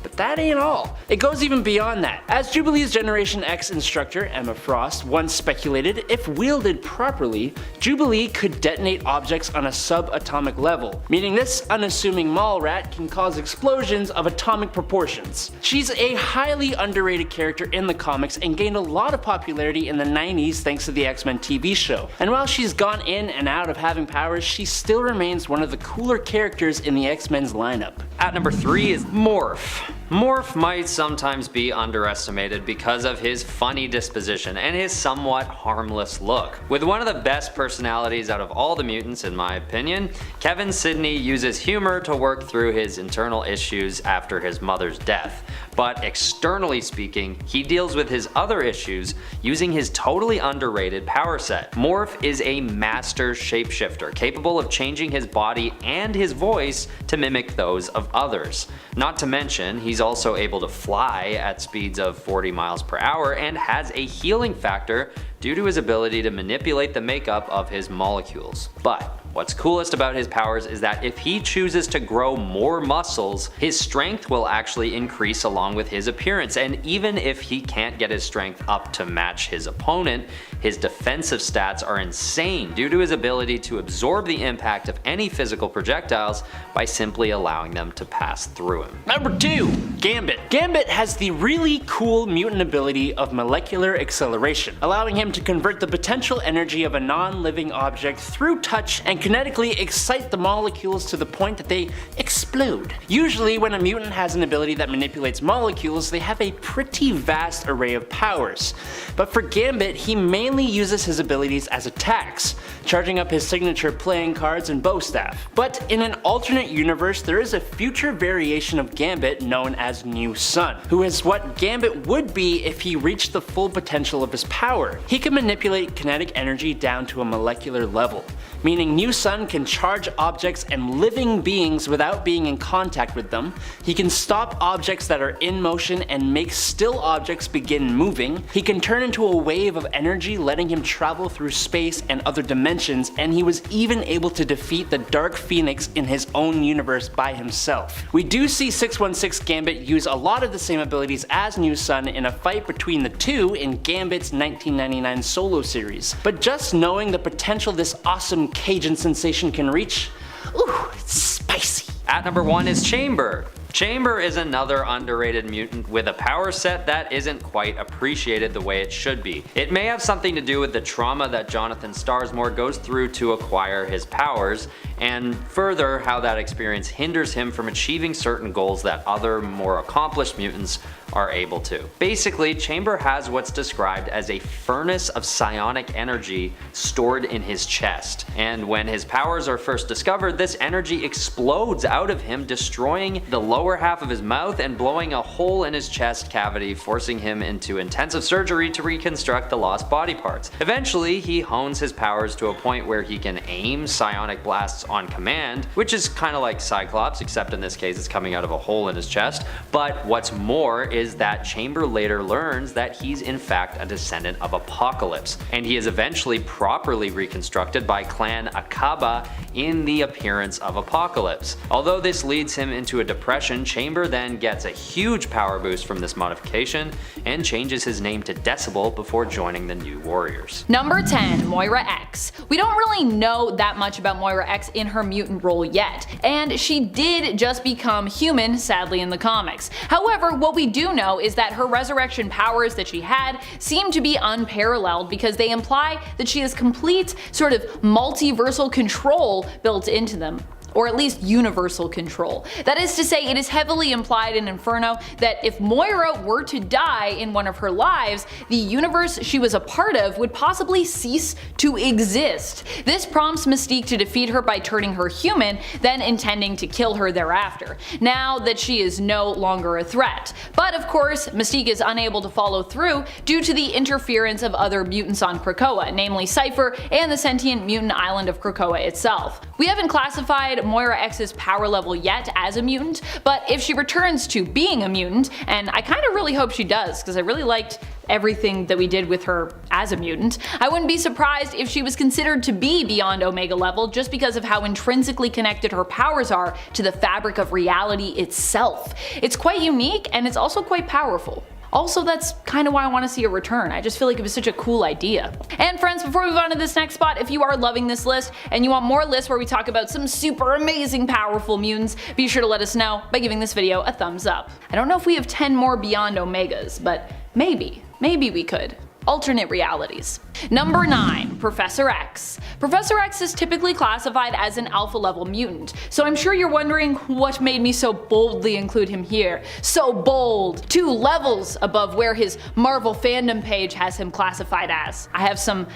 But that ain't all. It goes even beyond that. As Jubilee's Generation X instructor, Emma Frost, once speculated, if wielded properly, Jubilee could detonate objects on a subatomic level, meaning this unassuming mall rat can cause explosions of atomic proportions. She's a highly underrated character in the comics and gained a lot of popularity in the 90s thanks to the X-Men TV show. And while she's gone in and out of having powers, she still remains one of the cooler characters in the X-Men's lineup. At number 3 is Morph. Morph might sometimes be underestimated because of his funny disposition and his somewhat harmless look. With one of the best personalities out of all the mutants in my opinion, Kevin Sidney uses humor to work through his internal issues after his mother's death. But externally speaking, he deals with his other issues using his totally underrated power set. Morph is a master shapeshifter, capable of changing his body and his voice to mimic those of others. Not to mention, he's also able to fly at speeds of 40 miles per hour and has a healing factor due to his ability to manipulate the makeup of his molecules. But what's coolest about his powers is that if he chooses to grow more muscles, his strength will actually increase along with his appearance, and even if he can't get his strength up to match his opponent, his defensive stats are insane due to his ability to absorb the impact of any physical projectiles by simply allowing them to pass through him. Number 2, Gambit. Gambit has the really cool mutant ability of molecular acceleration, allowing him to convert the potential energy of a non-living object through touch and kinetically excite the molecules to the point that they explode. Usually when a mutant has an ability that manipulates molecules, they have a pretty vast array of powers. But for Gambit, he mainly uses his abilities as attacks, charging up his signature playing cards and bow staff. But in an alternate universe, there is a future variation of Gambit known as New Sun, who is what Gambit would be if he reached the full potential of his power. He can manipulate kinetic energy down to a molecular level. meaning New Sun can charge objects and living beings without being in contact with them. He can stop objects that are in motion and make still objects begin moving. He can turn into a wave of energy, letting him travel through space and other dimensions, and he was even able to defeat the Dark Phoenix in his own universe by himself. We do see 616 Gambit use a lot of the same abilities as New Sun in a fight between the two in Gambit's 1999 solo series, but just knowing the potential this awesome Cajun sensation can reach, ooh, it's spicy. At number 1 is Chamber. Chamber is another underrated mutant with a power set that isn't quite appreciated the way it should be. It may have something to do with the trauma that Jonathan Starsmore goes through to acquire his powers, and further how that experience hinders him from achieving certain goals that other more accomplished mutants are able to. Basically, Chamber has what's described as a furnace of psionic energy stored in his chest, and when his powers are first discovered, this energy explodes out of him, destroying the lower half of his mouth and blowing a hole in his chest cavity, forcing him into intensive surgery to reconstruct the lost body parts. Eventually, he hones his powers to a point where he can aim psionic blasts on command, which is kinda like Cyclops, except in this case it's coming out of a hole in his chest. But what's more is that Chamber later learns that he's in fact a descendant of Apocalypse, and he is eventually properly reconstructed by Clan Akaba in the appearance of Apocalypse. Although this leads him into a depression, Chamber then gets a huge power boost from this modification and changes his name to Decibel before joining the New Warriors. Number 10, Moira X. We don't really know that much about Moira X in her mutant role yet, and she did just become human, sadly, in the comics. However, what we do know is that her resurrection powers that she had seem to be unparalleled because they imply that she has complete sort of multiversal control built into them, or at least universal control. That is to say, it is heavily implied in Inferno that if Moira were to die in one of her lives, the universe she was a part of would possibly cease to exist. This prompts Mystique to defeat her by turning her human, then intending to kill her thereafter, now that she is no longer a threat. But of course, Mystique is unable to follow through due to the interference of other mutants on Krakoa, namely Cypher and the sentient mutant island of Krakoa itself. We haven't classified Moira X's power level yet as a mutant, but if she returns to being a mutant, and I kinda really hope she does because I really liked everything that we did with her as a mutant, I wouldn't be surprised if she was considered to be beyond Omega level just because of how intrinsically connected her powers are to the fabric of reality itself. It's quite unique and it's also quite powerful. Also, that's kind of why I want to see a return. I just feel like it was such a cool idea. And friends, before we move on to this next spot, if you are loving this list and you want more lists where we talk about some super amazing powerful mutants, be sure to let us know by giving this video a thumbs up. I don't know if we have 10 more beyond Omegas, but maybe we could. Alternate realities. Number 9, Professor X. Professor X is typically classified as an alpha level mutant, so I'm sure you're wondering what made me so boldly include him here. So bold! 2 levels above where his Marvel fandom page has him classified as. I have some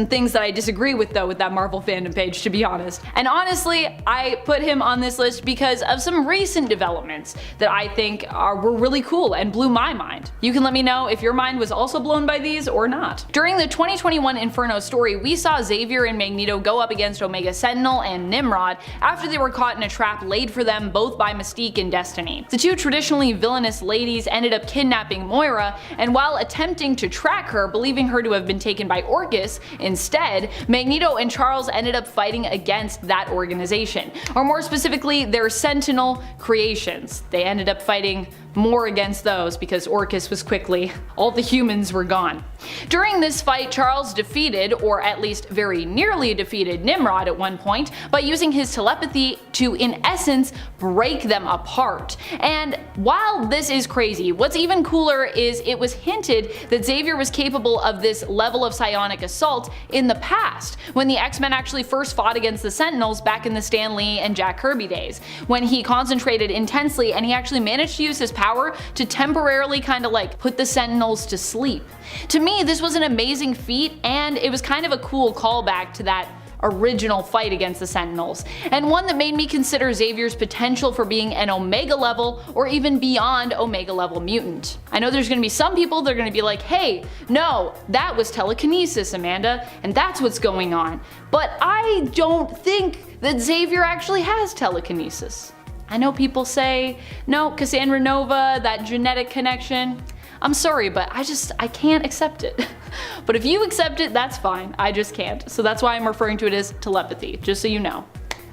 things that I disagree with though with that Marvel fandom page, to be honest. And honestly, I put him on this list because of some recent developments that I think were really cool and blew my mind. You can let me know if your mind was also blown by these or not. During the 2021 Inferno story, we saw Xavier and Magneto go up against Omega Sentinel and Nimrod after they were caught in a trap laid for them both by Mystique and Destiny. The two traditionally villainous ladies ended up kidnapping Moira, and while attempting to track her, believing her to have been taken by Orchis, instead, Magneto and Charles ended up fighting against that organization, or more specifically, their Sentinel creations. They ended up fighting more against those because Orchis was quickly, all the humans were gone. During this fight, Charles defeated, or at least very nearly defeated, Nimrod at one point by using his telepathy to, in essence, break them apart. And while this is crazy, what's even cooler is it was hinted that Xavier was capable of this level of psionic assault in the past, when the X-Men actually first fought against the Sentinels back in the Stan Lee and Jack Kirby days, when he concentrated intensely and he actually managed to use his power to temporarily kind of like put the Sentinels to sleep. To me, this was an amazing feat, and it was kind of a cool callback to that original fight against the Sentinels, and one that made me consider Xavier's potential for being an Omega level or even beyond Omega level mutant. I know there's gonna be some people that are gonna be like, hey, no, that was telekinesis, Amanda, and that's what's going on. But I don't think that Xavier actually has telekinesis. I know people say, no, Cassandra Nova, that genetic connection. I'm sorry, but I can't accept it. But if you accept it, that's fine. I just can't. So that's why I'm referring to it as telepathy, just so you know.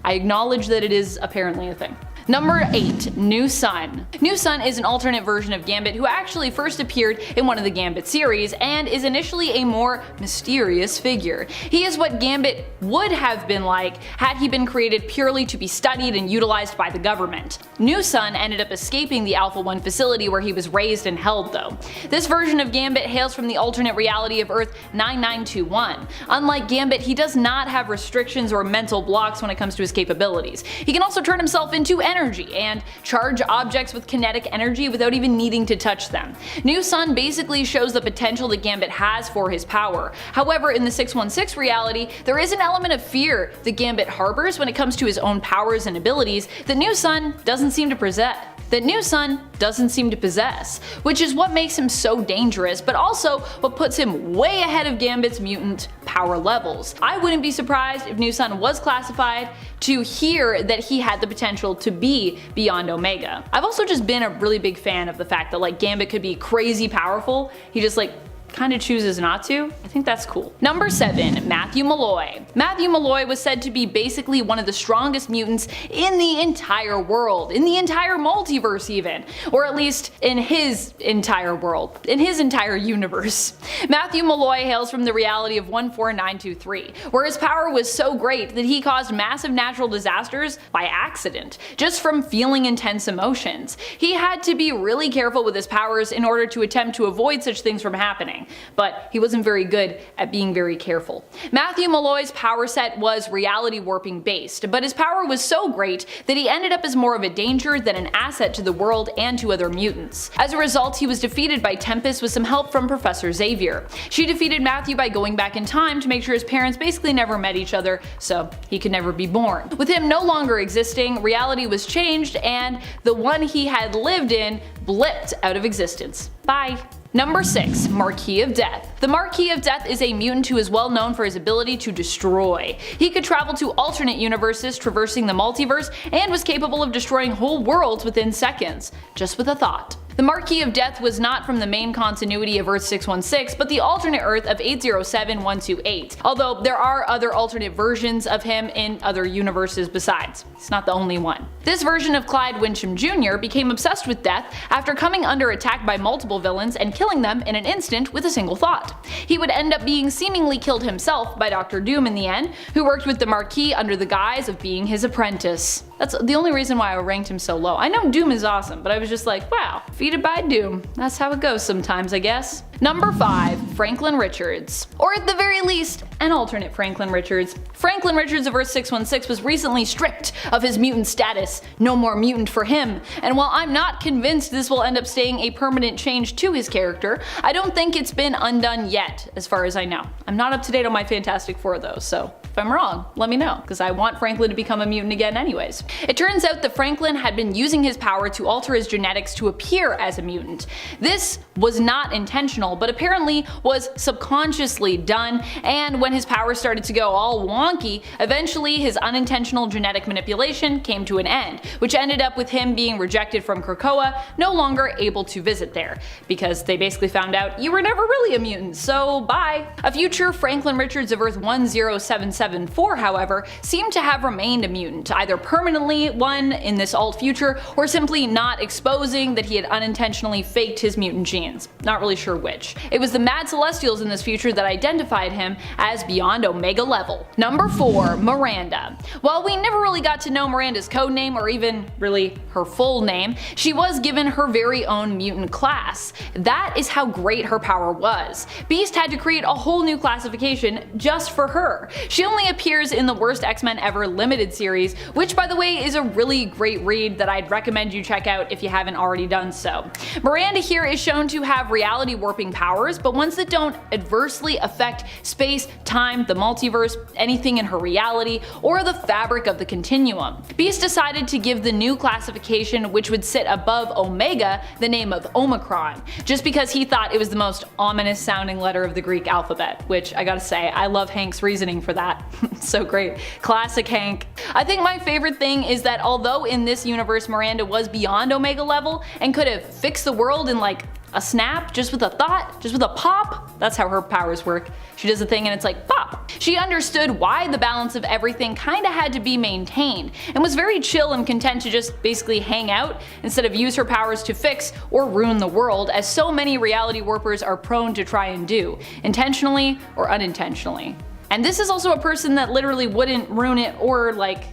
I acknowledge that it is apparently a thing. Number 8. New Sun. New Sun is an alternate version of Gambit who actually first appeared in one of the Gambit series and is initially a more mysterious figure. He is what Gambit would have been like had he been created purely to be studied and utilized by the government. New Sun ended up escaping the Alpha 1 facility where he was raised and held though. This version of Gambit hails from the alternate reality of Earth 9921. Unlike Gambit, he does not have restrictions or mental blocks when it comes to his capabilities. He can also turn himself into energy and charge objects with kinetic energy without even needing to touch them. New Sun basically shows the potential that Gambit has for his power. However, in the 616 reality, there is an element of fear that Gambit harbors when it comes to his own powers and abilities that New Sun doesn't seem to possess. Which is what makes him so dangerous, but also what puts him way ahead of Gambit's mutant power levels. I wouldn't be surprised if New Sun was classified to hear that he had the potential to be beyond Omega. I've also just been a really big fan of the fact that like Gambit could be crazy powerful, he just like kind of chooses not to. I think that's cool. Number 7. Matthew Malloy. Matthew Malloy was said to be basically one of the strongest mutants in the entire world, in the entire multiverse even, or at least in his entire world, in his entire universe. Matthew Malloy hails from the reality of 14923, where his power was so great that he caused massive natural disasters by accident, just from feeling intense emotions. He had to be really careful with his powers in order to attempt to avoid such things from happening. But he wasn't very good at being very careful. Matthew Malloy's power set was reality warping based, but his power was so great that he ended up as more of a danger than an asset to the world and to other mutants. As a result, he was defeated by Tempest with some help from Professor Xavier. She defeated Matthew by going back in time to make sure his parents basically never met each other, so he could never be born. With him no longer existing, reality was changed and the one he had lived in blipped out of existence. Bye. Number 6. Marquis of Death. The Marquis of Death is a mutant who is well known for his ability to destroy. He could travel to alternate universes, traversing the multiverse, and was capable of destroying whole worlds within seconds, just with a thought. The Marquis of Death was not from the main continuity of Earth 616, but the alternate Earth of 807128, although there are other alternate versions of him in other universes besides. It's not the only one. This version of Clyde Wincham Jr. became obsessed with death after coming under attack by multiple villains and killing them in an instant with a single thought. He would end up being seemingly killed himself by Dr. Doom in the end, who worked with the Marquis under the guise of being his apprentice. That's the only reason why I ranked him so low. I know Doom is awesome, but I was just like, wow, defeated by Doom. That's how it goes sometimes, I guess. Number 5. Franklin Richards. Or at the very least, an alternate Franklin Richards. Franklin Richards of Earth 616 was recently stripped of his mutant status. No more mutant for him. And while I'm not convinced this will end up staying a permanent change to his character, I don't think it's been undone yet, as far as I know. I'm not up to date on my Fantastic Four though, so if I'm wrong, let me know, because I want Franklin to become a mutant again anyways. It turns out that Franklin had been using his power to alter his genetics to appear as a mutant. This was not intentional, but apparently was subconsciously done, and when his power started to go all wonky, eventually his unintentional genetic manipulation came to an end, which ended up with him being rejected from Krakoa, no longer able to visit there, because they basically found out you were never really a mutant, so bye. A future Franklin Richards of Earth 10774, however, seemed to have remained a mutant, either permanently one in this alt future, or simply not exposing that he had unintentionally faked his mutant genes. Not really sure which. It was the Mad Celestials in this future that identified him as beyond Omega level. Number 4. Miranda. While we never really got to know Miranda's codename or even really her full name, she was given her very own mutant class. That is how great her power was. Beast had to create a whole new classification just for her. She only appears in the Worst X-Men Ever limited series, which by the way is a really great read that I'd recommend you check out if you haven't already done so. Miranda here is shown to have reality warping powers, but ones that don't adversely affect space, time, the multiverse, anything in her reality, or the fabric of the continuum. Beast decided to give the new classification, which would sit above Omega, the name of Omicron, just because he thought it was the most ominous sounding letter of the Greek alphabet, which I gotta say, I love Hank's reasoning for that. So great. Classic Hank. I think my favorite thing is that although in this universe Miranda was beyond Omega level and could have fixed the world in like a snap, just with a thought, just with a pop. That's how her powers work. She does a thing and it's like pop. She understood why the balance of everything kinda had to be maintained, and was very chill and content to just basically hang out instead of use her powers to fix or ruin the world, as so many reality warpers are prone to try and do, intentionally or unintentionally. And this is also a person that literally wouldn't ruin it, or like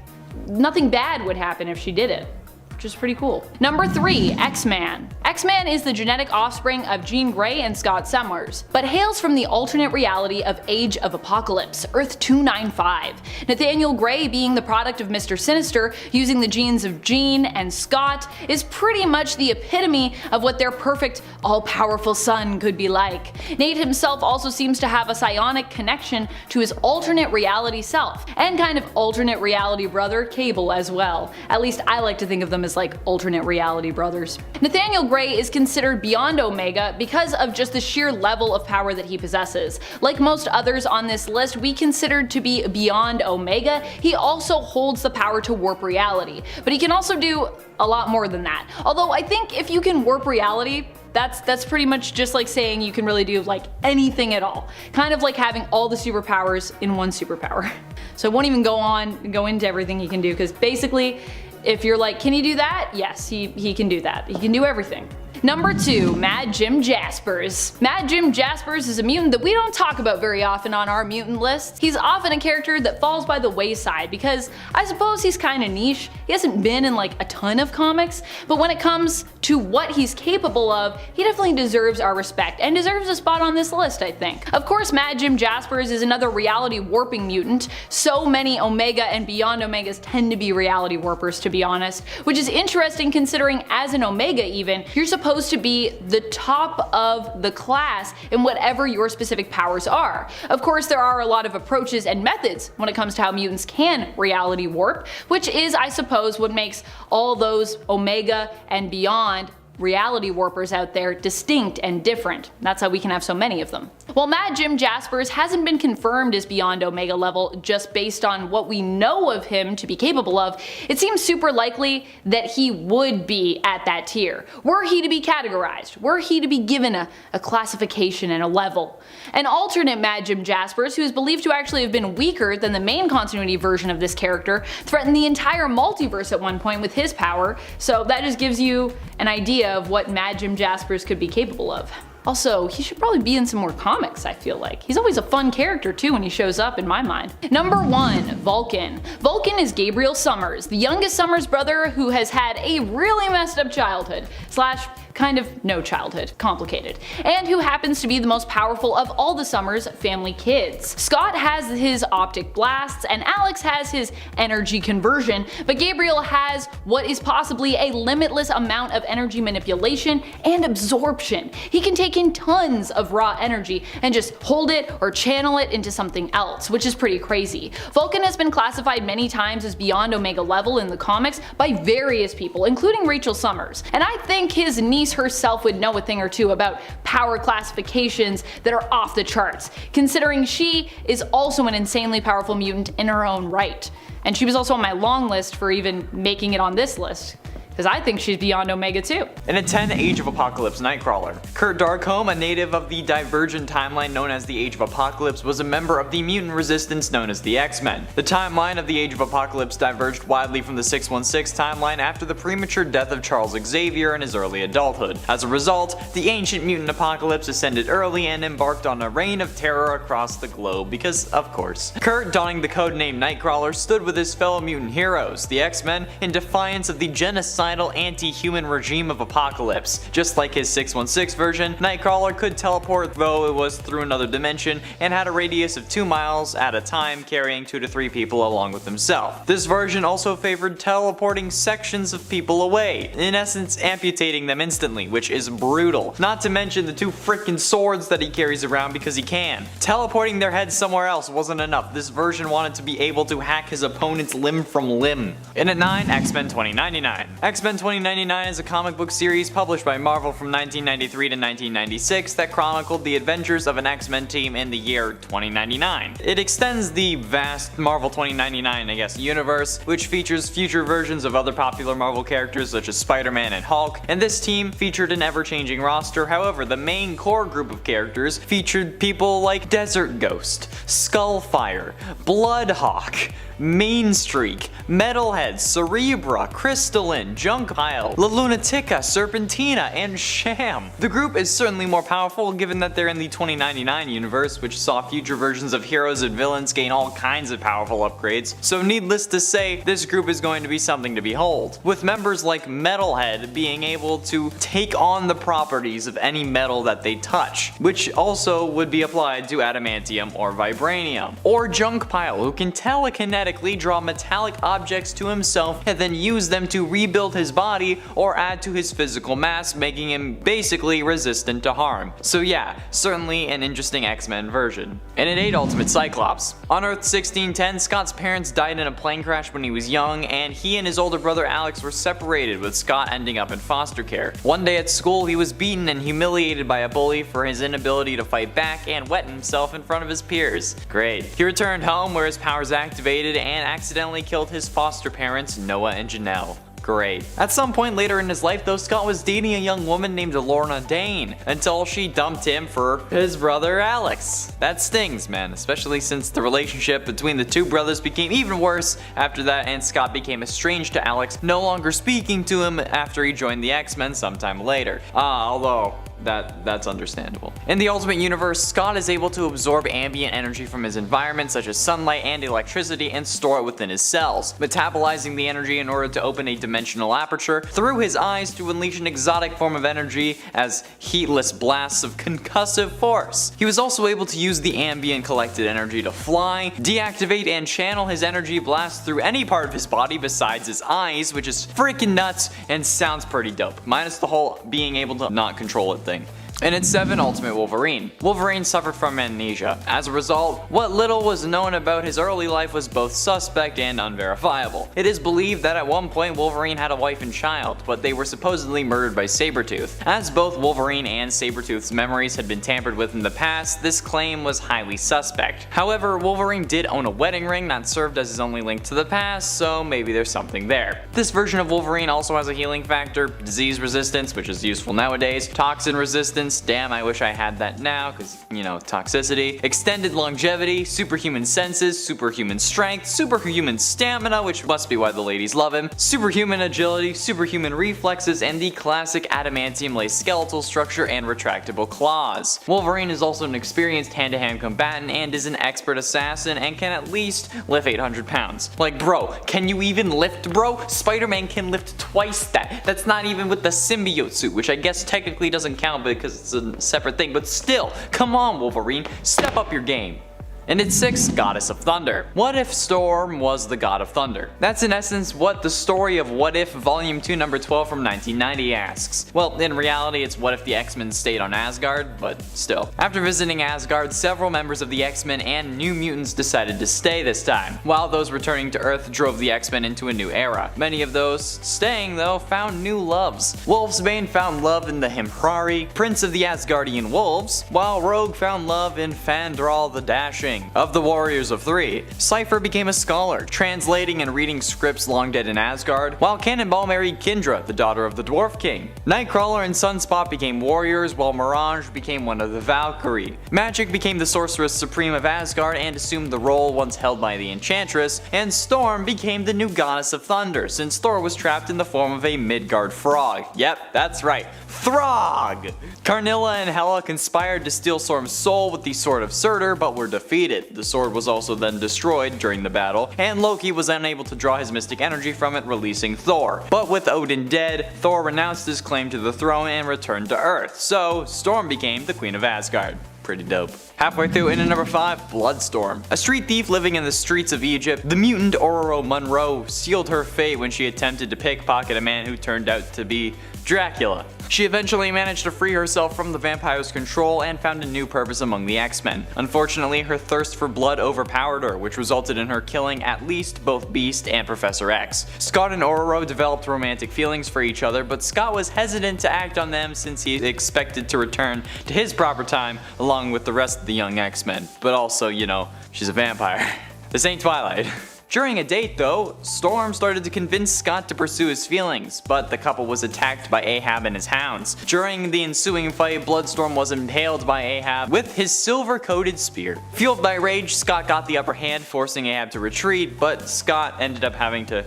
nothing bad would happen if she did it. Which is pretty cool. Number 3, X-Man. X-Man is the genetic offspring of Jean Grey and Scott Summers, but hails from the alternate reality of Age of Apocalypse, Earth 295. Nathaniel Grey, being the product of Mr. Sinister, using the genes of Jean and Scott, is pretty much the epitome of what their perfect, all-powerful son could be like. Nate himself also seems to have a psionic connection to his alternate reality self, and kind of alternate reality brother, Cable, as well. At least I like to think of them as like alternate reality brothers. Nathaniel Grey is considered beyond Omega because of just the sheer level of power that he possesses. Like most others on this list we considered to be beyond Omega, he also holds the power to warp reality, but he can also do a lot more than that. Although I think if you can warp reality, that's pretty much just like saying you can really do like anything at all. Kind of like having all the superpowers in one superpower. So I won't even go into everything he can do, because basically if you're like, can he do that? Yes, he can do that. He can do everything. Number 2, Mad Jim Jaspers. Mad Jim Jaspers is a mutant that we don't talk about very often on our mutant list. He's often a character that falls by the wayside because I suppose he's kinda niche. He hasn't been in like a ton of comics, but when it comes to what he's capable of, he definitely deserves our respect and deserves a spot on this list, I think. Of course, Mad Jim Jaspers is another reality warping mutant. So many Omega and beyond Omegas tend to be reality warpers, to be honest, which is interesting considering as an Omega even, you're supposed to be the top of the class in whatever your specific powers are. Of course, there are a lot of approaches and methods when it comes to how mutants can reality warp, which is, I suppose, what makes all those Omega and beyond reality warpers out there distinct and different. That's how we can have so many of them. While Mad Jim Jaspers hasn't been confirmed as beyond Omega level just based on what we know of him to be capable of, it seems super likely that he would be at that tier, were he to be categorized, were he to be given a classification and a level. An alternate Mad Jim Jaspers, who is believed to actually have been weaker than the main continuity version of this character, threatened the entire multiverse at one point with his power, so that just gives you an idea of what Mad Jim Jaspers could be capable of. Also, he should probably be in some more comics, I feel like. He's always a fun character too when he shows up in my mind. Number 1, Vulcan. Vulcan is Gabriel Summers, the youngest Summers brother who has had a really messed up childhood, slash kind of no childhood, complicated, and who happens to be the most powerful of all the Summers family kids. Scott has his optic blasts and Alex has his energy conversion, but Gabriel has what is possibly a limitless amount of energy manipulation and absorption. He can take in tons of raw energy and just hold it or channel it into something else, which is pretty crazy. Vulcan has been classified many times as beyond Omega level in the comics by various people, including Rachel Summers, and I think his niece herself would know a thing or two about power classifications that are off the charts, considering she is also an insanely powerful mutant in her own right. And she was also on my long list for even making it on this list, because I think she's beyond Omega too. In a 10 Age of Apocalypse Nightcrawler. Kurt Darkholme, a native of the Divergent timeline known as the Age of Apocalypse, was a member of the mutant resistance known as the X-Men. The timeline of the Age of Apocalypse diverged widely from the 616 timeline after the premature death of Charles Xavier in his early adulthood. As a result, the ancient mutant apocalypse ascended early and embarked on a reign of terror across the globe because, of course. Kurt, donning the codename Nightcrawler, stood with his fellow mutant heroes, the X-Men, in defiance of the genocide genocidal anti-human regime of Apocalypse. Just like his 616 version, Nightcrawler could teleport, though it was through another dimension, and had a radius of 2 miles at a time, carrying 2 to 3 people along with himself. This version also favored teleporting sections of people away, in essence amputating them instantly, which is brutal. Not to mention the 2 freaking swords that he carries around because he can. Teleporting their heads somewhere else wasn't enough. This version wanted to be able to hack his opponent's limb from limb. And at 9, X-Men 2099. X-Men 2099 is a comic book series published by Marvel from 1993 to 1996 that chronicled the adventures of an X-Men team in the year 2099. It extends the vast Marvel 2099, universe, which features future versions of other popular Marvel characters such as Spider-Man and Hulk, and this team featured an ever-changing roster. However, the main core group of characters featured people like Desert Ghost, Skullfire, Bloodhawk, Mainstreak, Metalhead, Cerebra, Crystalline, Junkpile, La Lunatica, Serpentina, and Sham. The group is certainly more powerful given that they're in the 2099 universe, which saw future versions of heroes and villains gain all kinds of powerful upgrades, so needless to say, this group is going to be something to behold, with members like Metalhead being able to take on the properties of any metal that they touch, which also would be applied to adamantium or vibranium, or Junkpile, who can telekinetically draw metallic objects to himself and then use them to rebuild his body or add to his physical mass, making him basically resistant to harm. So yeah, certainly an interesting X-Men version. And at 8, Ultimate Cyclops. On Earth 1610, Scott's parents died in a plane crash when he was young, and he and his older brother Alex were separated, with Scott ending up in foster care. One day at school, he was beaten and humiliated by a bully for his inability to fight back and wet himself in front of his peers. Great. He returned home where his powers activated and accidentally killed his foster parents, Noah and Janelle. Great. At some point later in his life though, Scott was dating a young woman named Lorna Dane, until she dumped him for his brother Alex. That stings, man, especially since the relationship between the 2 brothers became even worse after that, and Scott became estranged to Alex, no longer speaking to him after he joined the X-Men sometime later. Although that's understandable. In the Ultimate Universe, Scott is able to absorb ambient energy from his environment, such as sunlight and electricity, and store it within his cells, metabolizing the energy in order to open a dimensional aperture through his eyes to unleash an exotic form of energy as heatless blasts of concussive force. He was also able to use the ambient collected energy to fly, deactivate, and channel his energy blast through any part of his body besides his eyes, which is freaking nuts and sounds pretty dope, minus the whole being able to not control it thing. And at 7, Ultimate Wolverine. Wolverine suffered from amnesia. As a result, what little was known about his early life was both suspect and unverifiable. It is believed that at one point Wolverine had a wife and child, but they were supposedly murdered by Sabretooth. As both Wolverine and Sabretooth's memories had been tampered with in the past, this claim was highly suspect. However, Wolverine did own a wedding ring that served as his only link to the past, so maybe there's something there. This version of Wolverine also has a healing factor, disease resistance, which is useful nowadays, toxin resistance, damn I wish I had that now because, toxicity, extended longevity, superhuman senses, superhuman strength, superhuman stamina, which must be why the ladies love him, superhuman agility, superhuman reflexes, and the classic adamantium-laced skeletal structure and retractable claws. Wolverine is also an experienced hand-to-hand combatant and is an expert assassin and can at least lift 800 pounds. Like bro, can you even lift bro? Spider-Man can lift twice that. That's not even with the symbiote suit, which I guess technically doesn't count because it's a separate thing, but still, come on Wolverine, step up your game. And at 6, Goddess of Thunder. What if Storm was the God of Thunder? That's in essence what the story of What If Volume 2 number 12 from 1990 asks. Well, in reality it's what if the X-Men stayed on Asgard, but still. After visiting Asgard, several members of the X-Men and New Mutants decided to stay this time, while those returning to Earth drove the X-Men into a new era. Many of those staying though found new loves. Wolfsbane found love in the Himprari, Prince of the Asgardian Wolves, while Rogue found love in Fandral the Dashing. Of the Warriors of Three, Cypher became a scholar, translating and reading scripts long dead in Asgard, while Cannonball married Kindra, the daughter of the Dwarf King. Nightcrawler and Sunspot became warriors, while Mirage became one of the Valkyrie. Magic became the Sorceress Supreme of Asgard and assumed the role once held by the Enchantress, and Storm became the new Goddess of Thunder, since Thor was trapped in the form of a Midgard frog. Yep, that's right, Throg! Carnilla and Hela conspired to steal Storm's soul with the Sword of Surtur, but were defeated, defeated. The sword was also then destroyed during the battle, and Loki was unable to draw his mystic energy from it, releasing Thor. But with Odin dead, Thor renounced his claim to the throne and returned to Earth, so Storm became the Queen of Asgard. Pretty dope. Halfway through, in at number 5, Bloodstorm. A street thief living in the streets of Egypt, the mutant Ororo Munro sealed her fate when she attempted to pickpocket a man who turned out to be Dracula. She eventually managed to free herself from the vampire's control and found a new purpose among the X-Men. Unfortunately, her thirst for blood overpowered her, which resulted in her killing at least both Beast and Professor X. Scott and Ororo developed romantic feelings for each other, but Scott was hesitant to act on them since he expected to return to his proper time along with the rest of the young X-Men. But also, you know, she's a vampire. This ain't Twilight. During a date though, Storm started to convince Scott to pursue his feelings, but the couple was attacked by Ahab and his hounds. During the ensuing fight, Bloodstorm was impaled by Ahab with his silver-coated spear. Fueled by rage, Scott got the upper hand, forcing Ahab to retreat, but Scott ended up having to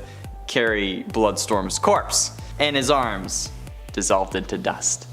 carry Bloodstorm's corpse, and his arms dissolved into dust.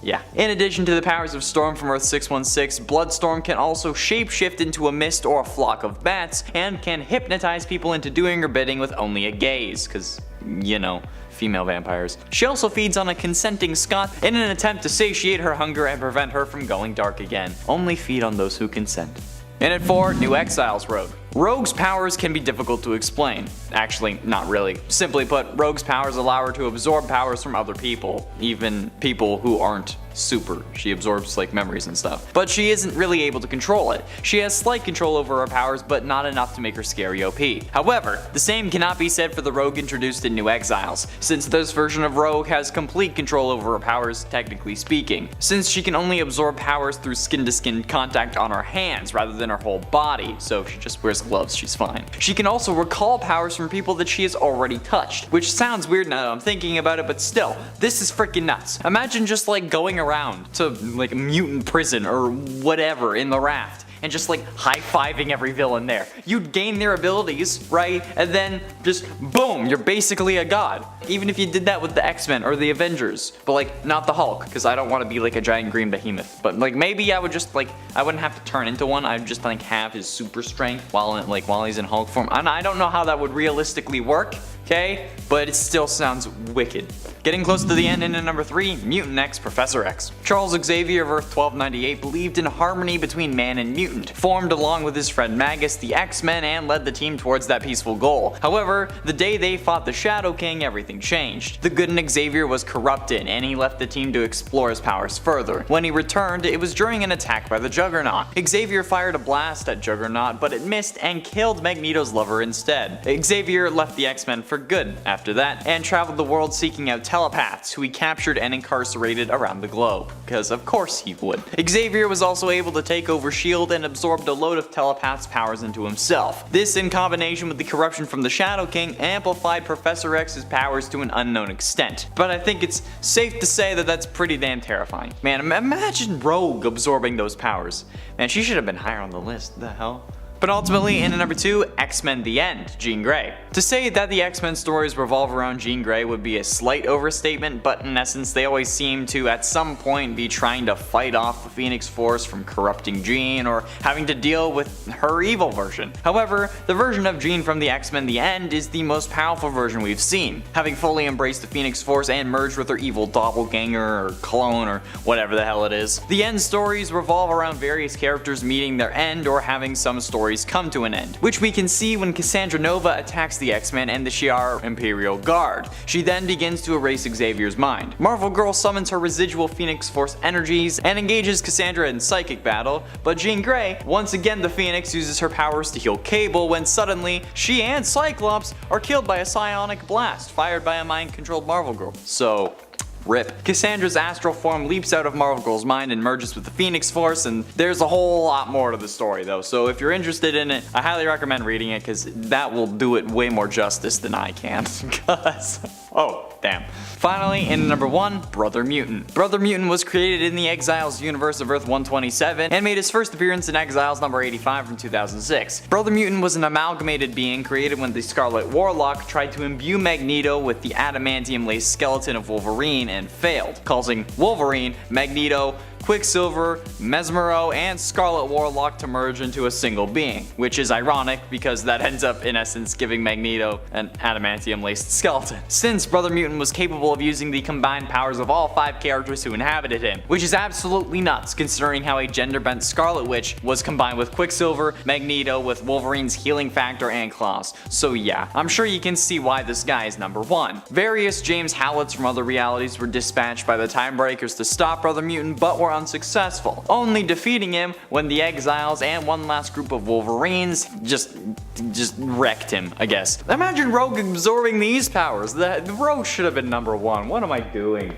Yeah. In addition to the powers of Storm from Earth 616, Bloodstorm can also shapeshift into a mist or a flock of bats, and can hypnotize people into doing her bidding with only a gaze, cause, you know, female vampires. She also feeds on a consenting Scott in an attempt to satiate her hunger and prevent her from going dark again. Only feed on those who consent. And at 4, New Exiles Rogue. Rogue's powers can be difficult to explain. Actually, not really. Simply put, Rogue's powers allow her to absorb powers from other people, even people who aren't super. She absorbs like memories and stuff. But she isn't really able to control it. She has slight control over her powers, but not enough to make her scary OP. However, the same cannot be said for the Rogue introduced in New Exiles, since this version of Rogue has complete control over her powers, technically speaking, since she can only absorb powers through skin-to-skin contact on her hands rather than her whole body, so if she just wears gloves, she's fine. She can also recall powers from people that she has already touched, which sounds weird now that I'm thinking about it, but still, this is freaking nuts. Imagine just like going around to like a mutant prison or whatever in the raft and just like high-fiving every villain there. You'd gain their abilities, right? And then just boom, you're basically a god. Even if you did that with the X-Men or the Avengers, but like not the Hulk, because I don't want to be like a giant green behemoth. But like maybe I would just like, I wouldn't have to turn into one. I'd just like have his super strength while he's in Hulk form. And I don't know how that would realistically work, okay? But it still sounds wicked. Getting close to the end, in at number 3, Mutant X Professor X. Charles Xavier of Earth 1298 believed in harmony between man and mutant, formed along with his friend Magus the X-Men, and led the team towards that peaceful goal. However, the day they fought the Shadow King, everything changed. The good in Xavier was corrupted, and he left the team to explore his powers further. When he returned, it was during an attack by the Juggernaut. Xavier fired a blast at Juggernaut, but it missed and killed Magneto's lover instead. Xavier left the X-Men for good after that, and traveled the world seeking out telepaths, who he captured and incarcerated around the globe, because of course he would. Xavier was also able to take over S.H.I.E.L.D. and absorbed a load of telepaths' powers into himself. This, in combination with the corruption from the Shadow King, amplified Professor X's powers to an unknown extent. But I think it's safe to say that that's pretty damn terrifying. Man, imagine Rogue absorbing those powers. Man, she should have been higher on the list. What the hell? But ultimately, in at number 2, X-Men The End, Jean Grey. To say that the X-Men stories revolve around Jean Grey would be a slight overstatement, but in essence they always seem to at some point be trying to fight off the Phoenix Force from corrupting Jean or having to deal with her evil version. However, the version of Jean from the X-Men The End is the most powerful version we've seen, having fully embraced the Phoenix Force and merged with her evil doppelganger or clone or whatever the hell it is. The End stories revolve around various characters meeting their end or having some stories come to an end, which we can see when Cassandra Nova attacks the X-Men and the Shi'ar Imperial Guard. She then begins to erase Xavier's mind. Marvel Girl summons her residual Phoenix Force energies and engages Cassandra in psychic battle, but Jean Grey, once again the Phoenix, uses her powers to heal Cable when suddenly she and Cyclops are killed by a psionic blast fired by a mind-controlled Marvel Girl. So, RIP. Cassandra's astral form leaps out of Marvel Girl's mind and merges with the Phoenix Force, and there's a whole lot more to the story though, so if you're interested in it, I highly recommend reading it because that will do it way more justice than I can. Oh, damn. Finally, in number 1, Brother Mutant. Brother Mutant was created in the Exiles universe of Earth 127 and made his first appearance in Exiles number 85 from 2006. Brother Mutant was an amalgamated being created when the Scarlet Warlock tried to imbue Magneto with the adamantium-laced skeleton of Wolverine and failed, causing Wolverine, Magneto, Quicksilver, Mesmero, and Scarlet Warlock to merge into a single being, which is ironic because that ends up in essence giving Magneto an adamantium-laced skeleton, since Brother Mutant was capable of using the combined powers of all 5 characters who inhabited him, which is absolutely nuts considering how a gender-bent Scarlet Witch was combined with Quicksilver, Magneto with Wolverine's healing factor and claws. So yeah, I'm sure you can see why this guy is number 1. Various James Howletts from other realities were dispatched by the Timebreakers to stop Brother Mutant but were unsuccessful, only defeating him when the Exiles and one last group of Wolverines just wrecked him, I guess. Imagine Rogue absorbing these powers. The Rogue should have been number 1. What am I doing?